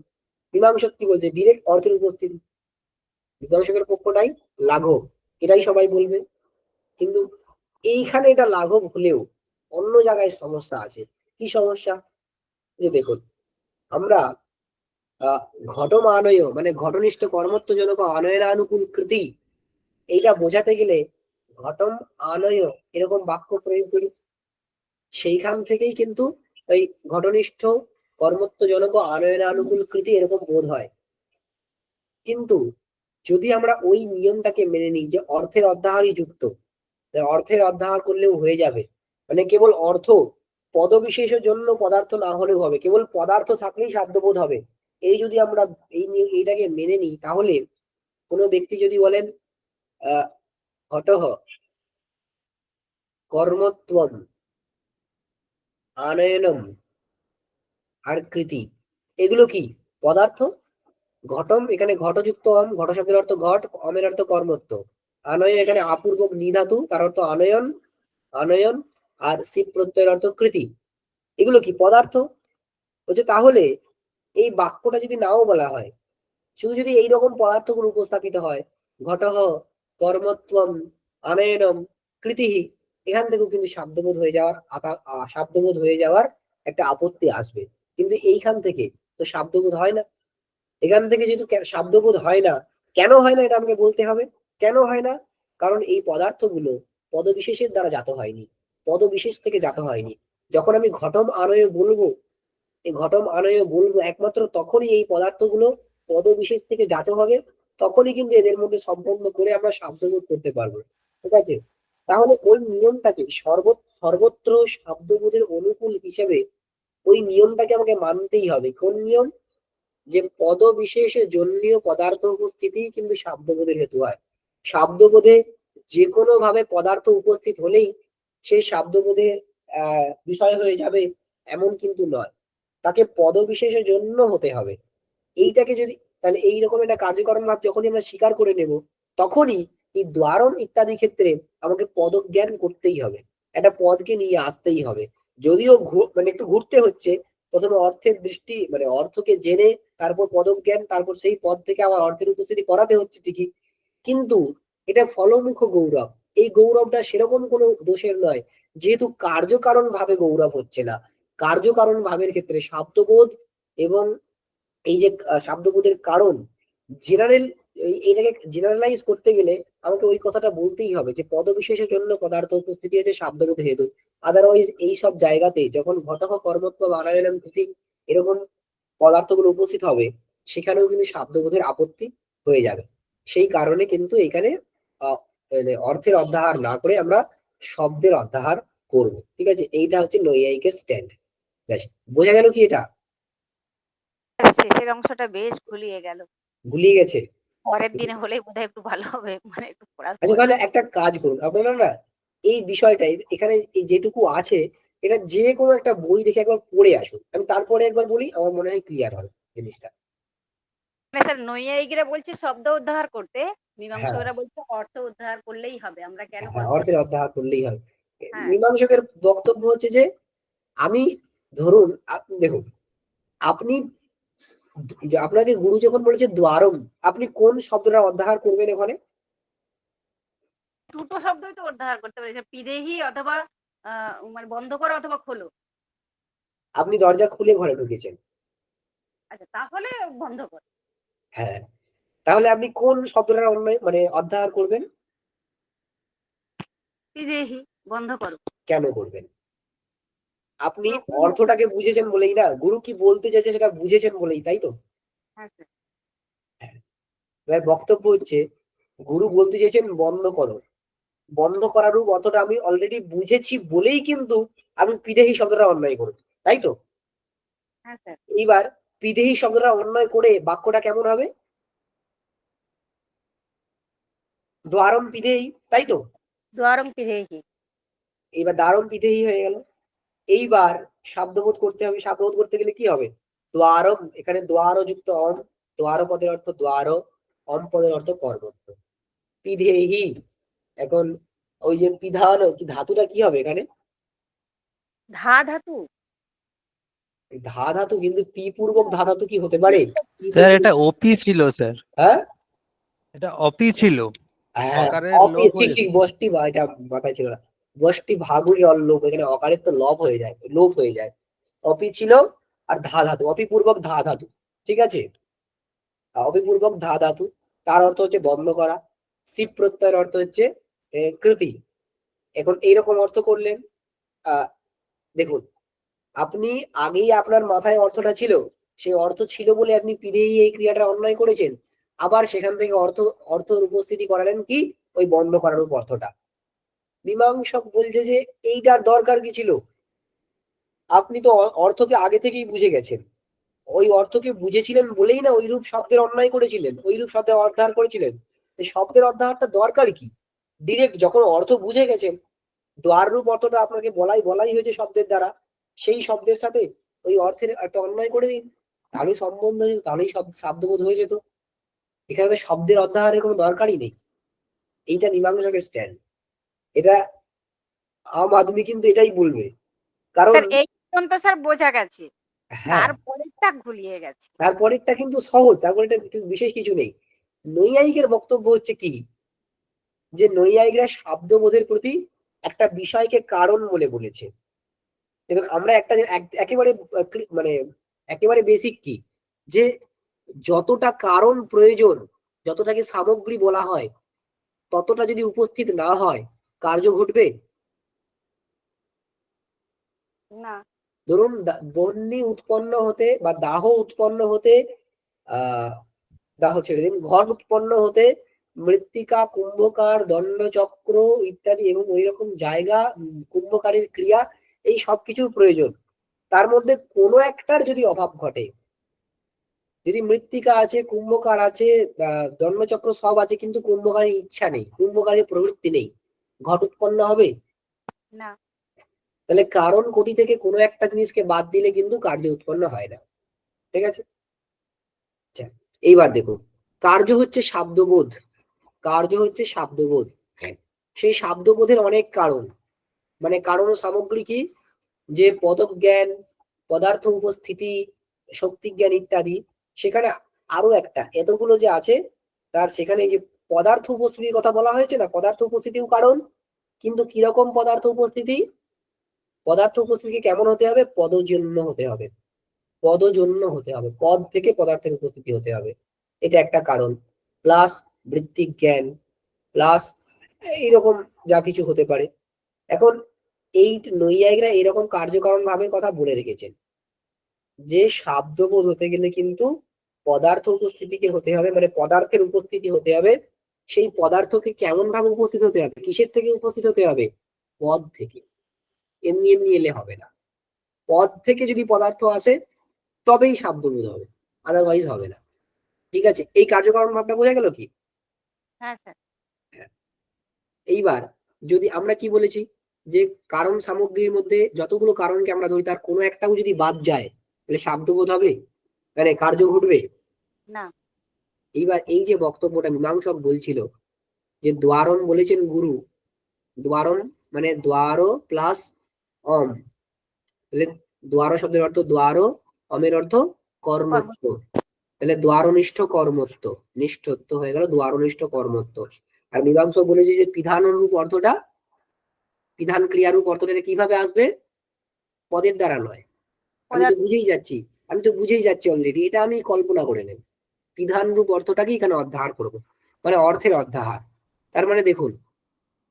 মীমাংসক কি বলছে, ডিরেক্ট অর্থের উপস্থিতি। মীমাংসকের পক্ষটাই লাঘব, এটাই সবাই বলবে। কিন্তু এইখানে এটা লাঘব হলেও অন্য জায়গায় সমস্যা আছে। কি সমস্যা, যে দেখুন আমরা ঘটম আনয়, মানে ঘটনিষ্ঠ কর্মত্বজনক আনয়নানুকূল কৃতি, এইটা বোঝাতে গেলে ঘটম আনয় এরকম বাক্য প্রয়োগ করি, সেইখান থেকেই কিন্তু ওই ঘটনিষ্ঠ কর্মত্বজনক আনয়নানুকূল কৃতি এরকম বোধ হয়। কিন্তু যদি আমরা ওই নিয়মটাকে মেনে নিই যে অর্থের অধ্যাহারই যুক্ত, অর্থের অধ্যাহার করলেও হয়ে যাবে, মানে কেবল অর্থ, পদবিশেষের জন্য পদার্থ না হলেও হবে, কেবল পদার্থ থাকলেই শব্দবোধ হবে, এই যদি আমরা এইটাকে মেনে নিই, তাহলে কোনো ব্যক্তি যদি বলেন ঘটঃ কর্মত্বম আনয়নম আর কৃতি, এগুলো কি পদার্থ। ঘটম, এখানে ঘটযুক্ত অম, ঘট শব্দের অর্থ ঘট, অমের অর্থ কর্মত্ব, আনয়ন এখানে আপূর্বক নিধাতু, তার অর্থ আনয়ন, আনয়ন, আর শিব প্রত্যয়ের অর্থ কৃতি, এগুলো কি পদার্থ। বলছে তাহলে এই বাক্যটা যদি নাও বলা হয়, শুধু যদি এইরকম পদার্থগুলো উপস্থাপিত হয়, ঘটঃ কর্মত্বম আনয়নম কৃতিহি, এখান থেকেও কিন্তু শব্দবোধ হয়ে যাওয়ার শব্দবোধ হয়ে যাওয়ার একটা আপত্তি আসবে। কিন্তু এইখান থেকে তো শব্দবোধ হয় না, এখান থেকে যেহেতু শব্দবোধ হয় না, কেন হয় না এটা আমাকে বলতে হবে। কেন হয় না, কারণ এই পদার্থগুলো পদবিশেষের দ্বারা জাত হয়নি, পদবিশেষ থেকে জাত হয়নি। যখন আমি ঘটম আনয় বলবো, এই ঘটম আনয় বলবো একমাত্র তখনই এই পদার্থগুলো পদবিশেষ থেকে জাত হবে, তখনই কিন্তু এদের মধ্যে সম্পন্ন করে আমরা শব্দবোধ করতে পারবো। ঠিক আছে, তাহলে ওই নিয়মটাকে সর্বত্র শব্দবোধের অনুকূল হিসেবে ওই নিয়মটাকে আমাকে মানতেই হবে। কোন নিয়ম, যে পদবিশেষে জন্যীয় পদার্থ উপস্থিতি কিন্তু শব্দবোধের হেতু হয়। শব্দবোধে যে কোনো ভাবে পদার্থ উপস্থিত হলেই সেই শব্দবোধের বিষয় হয়ে যাবে এমন কিন্তু নয়, তাকে পদবিশেষের জন্য হতে হবে। এইটাকে যদি তাহলে এইরকম একটা কার্যকরণ ভাব যখনই আমরা স্বীকার করে নেব, তখনই এই দ্বারণ ইত্যাদি ক্ষেত্রে আমাকে পদজ্ঞান করতেই হবে, একটা পদকে নিয়ে আসতেই হবে। যদিও মানে একটু ঘুরতে হচ্ছে, প্রথমে অর্থের দৃষ্টি, মানে অর্থকে জেনে তারপর পদজ্ঞান, তারপর সেই পদ থেকে আবার অর্থের উপস্থিতি করাতে হচ্ছে ঠিকই, কিন্তু এটা ফলমুখ গৌরব। এই গৌরবটা সেরকম কোনো দোষের নয়, যেহেতু কার্যকারণ ভাবে গৌরব হচ্ছে না। কার্যকারণ ভাবের ক্ষেত্রে শব্দবোধ এবং এই যে শব্দবোধের কারণ, জেনারেল, এটাকে জেনারেলাইজ করতে গেলে আমাকে ওই কথাটা বলতেই হবে যে পদবিশেষের জন্য পদার্থ উপস্থিতি হচ্ছে শব্দবোধের হেতু। আদারওয়াইজ এই সব জায়গাতে যখন ঘটক কর্মত্ব বানায়নম কৃতি এরকম পদার্থগুলো উপস্থিত হবে, সেখানেও কিন্তু শব্দবোধের আপত্তি হয়ে যাবে। সেই কারণে কিন্তু এখানে অর্থের অধ্যাহার না করে আমরা শব্দের অধ্যাহার করব। ঠিক আছে, এইটা হচ্ছে নৈয়ায়িকের স্ট্যান্ড। ব্যাস, বোঝা গেল কি এটা? শেষের অংশটা বেশ গুলিয়ে গেল, ভুলিয়ে গেছে। পরের দিনে হলেই বোধহয় একটু ভালো হবে, মানে একটু পড়ার আচ্ছা, পরে। তাহলে একটা কাজ করুন আপনারা না, এই বিষয়টা এখানে এই যেটুকু আছে এটা যে কোনো একটা বই দেখে একবার পড়ে আসুন, আমি তারপরে একবার বলি, আমার মনে হয় ক্লিয়ার হবে জিনিসটা। মানে স্যার নৈয়ায়িকরা বলছে শব্দ উদ্ধার করতে, হ্যাঁ, মীমাংসকরা বলছে অর্থ উদ্ধার করলেই হবে, আমরা কেন হ্যাঁ, বলছি? অর্থের অধ্যাহার করলেই হবে। হ্যাঁ। মীমাংসকের বক্তব্য হচ্ছে যে আমি ধরুন দেখুন, আপনি যে আপনাকে গুরু যখন বলেছে দ্বারম, আপনি কোন শব্দটা অধ্যাহার করবেন এখানে? দুটো শব্দই তো উদ্ধার করতে পেরেছে, পিদেহি অথবা মানে বন্ধ করো অথবা খোলো। আপনি দরজা খুলে ঘরে ঢুকেছেন, আচ্ছা, তাহলে বন্ধ করো। হ্যাঁ, তাহলে আপনি কোন শব্দটা মানে অধ্যাহার করবেন? পিদেহি, বন্ধ করো। কেন করবেন? আপনি অর্থটাকে বুঝেছেন বলেই না, গুরু কি বলতে চাইছে সেটা বুঝেছেন বলেই, তাই তো? হ্যাঁ স্যার। এবার বক্তব্য হচ্ছে গুরু বলতে চাইছেন বন্ধ করো, বন্ধ করার রূপ অর্থটা আমি অলরেডি বুঝেছি বলেই কিন্তু আমি পিদেহি শব্দটা অন্যায় করব, তাই তো? হ্যাঁ স্যার। এইবার পিদেহি শব্দটা অন্যায় করে বাক্যটা কেমন হবে? দ্বারম পিদেহি, তাই তো? দ্বারম পিদেহি। এইবার দ্বারম পিদেহি হয়ে গেল। এইবার শব্দবোধ করতে হবে, শব্দবোধ করতে গেলে কি হবে? দ্বারম, এখানে দ্বার যুক্ত অম, দ্বার পদের অর্থ দ্বার, অম পদের অর্থ কর্মত্ব। পিধেহি, এখন ওই যে পিধান কি ধাতুটা কি হবে এখানে? ধা ধাতু। ধা ধাতু, কিন্তু পি পূর্বক ধা ধাতু কি হতে পারে? স্যার এটা ওপি ছিল স্যার, হ্যাঁ এটা অপি ছিল, হ্যাঁ, অকারের অপি, লোপ ঠিক হয়েছে। ঠিক, বষ্টি বা এটা মাথায় ছিল না, বষ্টি ভাগুরি অল্লোপ, এখানে অকারের তো লব হয়ে যায়, লোপ হয়ে যায়। অপি ছিল আর ধা ধাতু, অপি পূর্বক ধা ধাতু, ঠিক আছে? অপিপূর্বক ধা ধাতু, তার অর্থ হচ্ছে বন্ধ করা। সিপ প্রত্যয়ের অর্থ হচ্ছে কৃতি। এখন এইরকম অর্থ করলেন, দেখুন, আপনি আগেই আপনার মাথায় অর্থটা ছিল, সেই অর্থ ছিল বলে আপনি পিধেই এই ক্রিয়াটা অন্যায় করেছেন, আবার সেখান থেকে অর্থের উপস্থিতি করালেন কি? ওই বন্ধ করার অর্থটা। মীমাংসক বলছে যে এইটার দরকার কি ছিল? আপনি তো অর্থকে আগে থেকেই বুঝে গেছেন, ওই অর্থকে বুঝেছিলেন বলেই না ওই রূপ শব্দের অন্যায় করেছিলেন, ওই রূপ শব্দের অধ্যাহার করেছিলেন। এই শব্দের অধ্যাহারটা দরকার কি? ডিরেক্ট যখন অর্থ বুঝে গেছেন, দ্বার রূপ অর্থটা আপনাকে বলাই হয়েছে শব্দের দ্বারা, সেই শব্দের সাথে ওই অর্থের একটা অন্যায় করে দিন, তাহলেই সম্বন্ধ, তাহলেই সব শব্দবোধ হয়ে যেত। এখানে শব্দের অধ্যাহারের কোনো দরকারই নেই। এইটা মীমাংসকের স্ট্যান্ড, এটা আম আদমি কিন্তু এটাই বলবে, কারণ স্যার এই পর্যন্ত স্যার বোঝা গেছে, হ্যাঁ, তারপরেরটা ঘুলিয়ে গেছে। তারপরেরটা কিন্তু সহজ, তারপরে বিশেষ কিছু নেই। নৈয়ায়িকের বক্তব্য হচ্ছে কি, যে নৈয়ায়িকরা শব্দবোধের প্রতি একটা বিষয়কে কারণ বলে বলেছে। এবং আমরা একটা একেবারে মানে একেবারে বেসিক কি, যে যতটা কারণ প্রয়োজন, যতটাকে সামগ্রী বলা হয়, ততটা যদি উপস্থিত না হয়, কার্য ঘটবে না। ধরুন বহ্নি উৎপন্ন হতে বা দাহ উৎপন্ন হতে, দাহ ছেড়ে দিন, ঘর উৎপন্ন হতে মৃত্তিকা, কুম্ভকার, দণ্ডচক্র ইত্যাদি এবং ওই রকম জায়গা, কুম্ভকারীর ক্রিয়া, এই সবকিছুর প্রয়োজন। তার মধ্যে কোনো একটার যদি অভাব ঘটে, যদি মৃত্তিকা আছে, কুম্ভকার আছে, দণ্ডচক্র সব আছে, কিন্তু কুম্ভকারীর ইচ্ছা নেই, কুম্ভকারীর প্রবৃত্তি নেই, ঘট উৎপন্ন হবে না। তাহলে কারণ কোটি থেকে কোনো একটা জিনিসকে বাদ দিলে কিন্তু কার্য উৎপন্ন হয় না, ঠিক আছে? আচ্ছা, এইবার দেখুন, কার্য হচ্ছে শব্দবোধ, কার্য হচ্ছে শব্দবোধ। সেই শব্দবোধের অনেক কারণ, মানে কারণ ও সামগ্রী কি, যে পদজ্ঞান, পদার্থ উপস্থিতি, শক্তি জ্ঞান ইত্যাদি। সেখানে আরো একটা এতগুলো যে আছে, তার সেখানে যে পদার্থ উপস্থিতির কথা বলা হয়েছে না, পদার্থ উপস্থিতিও কারণ। কিন্তু কিরকম পদার্থ উপস্থিতি? পদার্থ উপস্থিতি কেমন হতে হবে? পদজন্য হতে হবে, পদজন্য হতে হবে, পদ থেকে পদার্থের উপস্থিতি হতে হবে, এটা একটা কারণ। প্লাস বৃত্তিক জ্ঞান, প্লাস এইরকম যা কিছু হতে পারে। এখন এই নৈয়ায়িকরা এরকম কার্যকারণ ভাবে কথা বলে রেখেছেন, যে শব্দবোধ হতে গেলে কিন্তু পদার্থ উপস্থিতিকে হতে হবে, মানে পদার্থের উপস্থিতি হতে হবে। সেই পদার্থকে কেমন ভাবে উপস্থিত হতে হবে? কিসের থেকে উপস্থিত হতে হবে? পদ থেকে। এমনি এমনি এলে হবে না, পদ থেকে যদি পদার্থ আসে তবেই শব্দবোধ হবে, আদারওয়াইজ হবে না, ঠিক আছে? এই কার্যকারণ ভাবটা বোঝা গেল কি? হ্যাঁ স্যার। এইবার যদি আমরা কি বলেছি, যে কারণ সামগ্রীর মধ্যে যতগুলো কারণকে আমরা ধরি, তার কোনো একটাও যদি বাদ যায়, তাহলে শব্দবোধ হবে, মানে কার্য ঘটবে না। এইবার এই যে বক্তব্যটা মীমাংসক বলছিল, যে দ্বারম বলেছেন গুরু, দ্বারম মানে দ্বার প্লাস অম, তাহলে দ্বার শব্দের অর্থ দ্বার, অমের অর্থ কর্মত্ব। তাহলে দ্বারনিষ্ঠ কর্মত্ব, নিষ্ঠত্ব হয়ে গেল দ্বারনিষ্ঠ কর্মত্ব। আর মীমাংসক বলেছে যে বিধান অনুরূপ অর্থটা, বিধান ক্রিয়ারূপ অর্থটা এটা কিভাবে আসবে? পদের দ্বারা নয়। আমি তো বুঝেই যাচ্ছি অলরেডি, এটা আমি কল্পনা করে নেব। বিধান রূপ অর্থটাকে এখানে অধ্যাহার করব, মানে অর্থের অধ্যাহার। তার মানে দেখুন,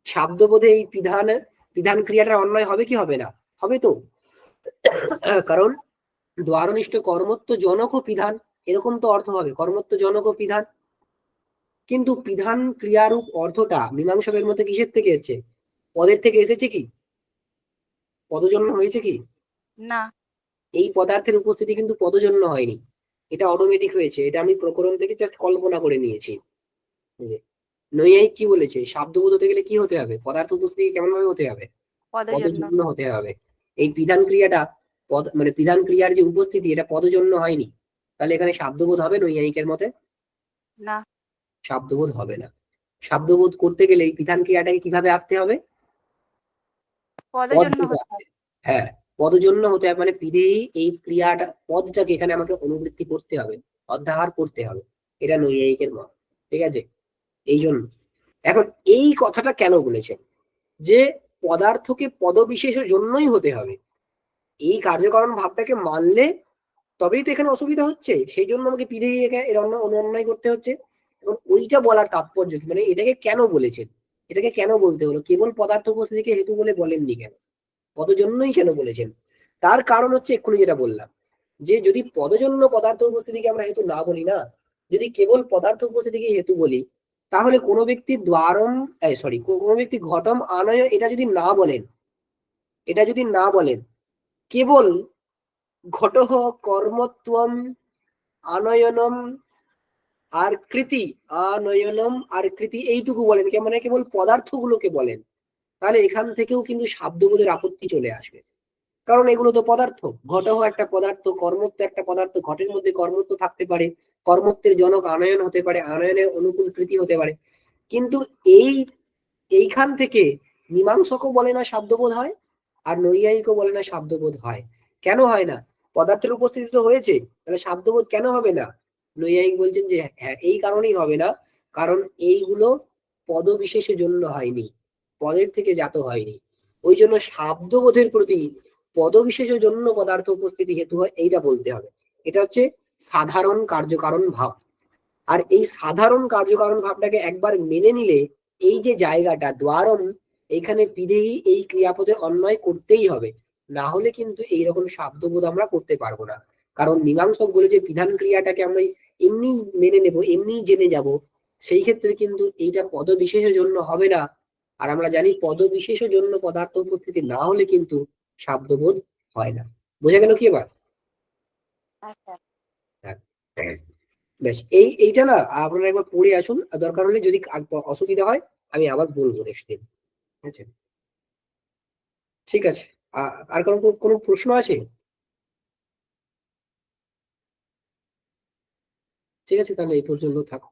শাব্দবোধে এই বিধান ক্রিয়াটার অন্বয় হবে কি হবে না? হবে তো। কারণ দ্বারনিষ্ঠ কর্মত্ব জনক ও বিধান, এরকম তো অর্থ হবে, কর্মত্ব জনক ও বিধান। কিন্তু বিধান ক্রিয়ারূপ অর্থটা মীমাংসকের মধ্যে কিসের থেকে এসেছে? পদের থেকে এসেছে কি? পদজন্ম হয়েছে কি? না, এই পদার্থের উপস্থিতি কিন্তু পদজন্ম হয়নি, এটা অটোমেটিক হয়েছে। এটা আমি প্রকরণ থেকে জাস্ট কল্পনা করে নিয়েছি। নৈয়ায়িক কি বলেছে? শাব্দবোধ হতে গেলে কি হতে হবে? পদার্থ উপস্থিতি কেমন ভাবে হতে হবে? পদের জন্য। পদজন্য হতে হবে। এই বিধান ক্রিয়াটা মানে বিধান ক্রিয়ার যে উপস্থিতি এটা পদজন্য হয়নি, তাহলে এখানে শাব্দবোধ হবে নৈয়ায়িকের মতে? না, শাব্দবোধ হবে না। শাব্দবোধ করতে গেলে এই বিধান ক্রিয়াটাকে কিভাবে আসতে হবে? পদের পদ জন্য থেকে হতে আসতে। হ্যাঁ, পদজন্য হতে হবে, মানে বিধেয়ী এই ক্রিয়াটা পদটাকে এখানে আমাকে অনুবৃত্তি করতে হবে, অধ্যাহার করতে হবে। এটা নৈয়ায়িকের মত, ঠিক আছে? এই জন্য এখন এই কথাটা কেন বলেছেন যে পদার্থকে পদবিশেষের জন্যই হতে হবে, এই কার্যকারণ ভাবটাকে মানলে তবেই তো এখানে অসুবিধা হচ্ছে, সেই জন্য আমাকে বিধেয়ী এর অন্যায় করতে হচ্ছে। এবং ওইটা বলার তাৎপর্য কি, মানে এটাকে কেন বলেছেন, এটাকে কেন বলতে হলো? কেবল পদার্থ উপস্থিতিকে হেতু বলে বলেননি কেন, পদজন্যই কেন বলেছেন? তার কারণ হচ্ছে এক্ষুনি যেটা বললাম, যে যদি পদজন্য পদার্থ উপস্থিতিকে আমরা হেতু না বলি না, যদি কেবল পদার্থ উপস্থিতিকে হেতু বলি, তাহলে কোনো ব্যক্তি কোনো ব্যক্তি ঘটম আনয় এটা যদি না বলেন, কেবল ঘটহ কর্মত্বম আনয়নম আর কৃতি এইটুকু বলেন, মানে কেবল পদার্থগুলোকে বলেন, তাহলে এখান থেকেও কিন্তু শাব্দবোধের আপত্তি চলে আসবে। কারণ এগুলো তো পদার্থ, ঘটহ একটা পদার্থ, কর্মত্ব একটা পদার্থ, ঘটের মধ্যে কর্মত্ব থাকতে পারে, কর্মত্বের জনক আনয়ন হতে পারে, আনয়নের অনুকূল কৃতি হতে পারে। কিন্তু এইখান থেকে মীমাংসকও বলে না শাব্দবোধ হয়, আর নৈয়ায়িকও বলে না শাব্দবোধ হয়। কেন হয় না? পদার্থের উপস্থিতি তো হয়েছে, তাহলে শাব্দবোধ কেন হবে না? নৈয়ায়িক বলছেন যে হ্যাঁ, এই কারণেই হবে না, কারণ এইগুলো পদবিশেষের জন্য হয়নি, পদের থেকে জাত হয়নি। ওই জন্য শাব্দবোধের প্রতি পদবিশেষের জন্য পদার্থ উপস্থিতি হেতু হয়, এইটা বলতে হবে। এটা হচ্ছে সাধারণ কার্যকারণ ভাব। আর এই সাধারণ কার্যকারণ ভাবটাকে একবার মেনে নিলে এই যে জায়গাটা দ্বারম, এইখানে বিধেয়ী এই ক্রিয়াপদের অন্বয় করতেই হবে, না হলে কিন্তু এইরকম শাব্দবোধ আমরা করতে পারবো না। কারণ মীমাংসক বলেছে বিধান ক্রিয়াটাকে আমরা এমনি মেনে নেব, এমনি জেনে যাব, সেই ক্ষেত্রে কিন্তু এইটা পদবিশেষের জন্য হবে না। আর আমরা জানি পদবিশেষের জন্য পদার্থ উপস্থিতি না হলে কিন্তু শাব্দবোধ হয় না। বোঝা গেল কি এবার? আচ্ছা, হ্যাঁ। বেশ, এইটা না আপনারা একবার পড়ে আসুন, দরকার হলে যদি অসুবিধা হয় আমি আবার বলবো নেক্সট দিন। ঠিক আছে, আর কোনো প্রশ্ন আছে? ঠিক আছে, তাহলে এই পর্যন্ত থাকো।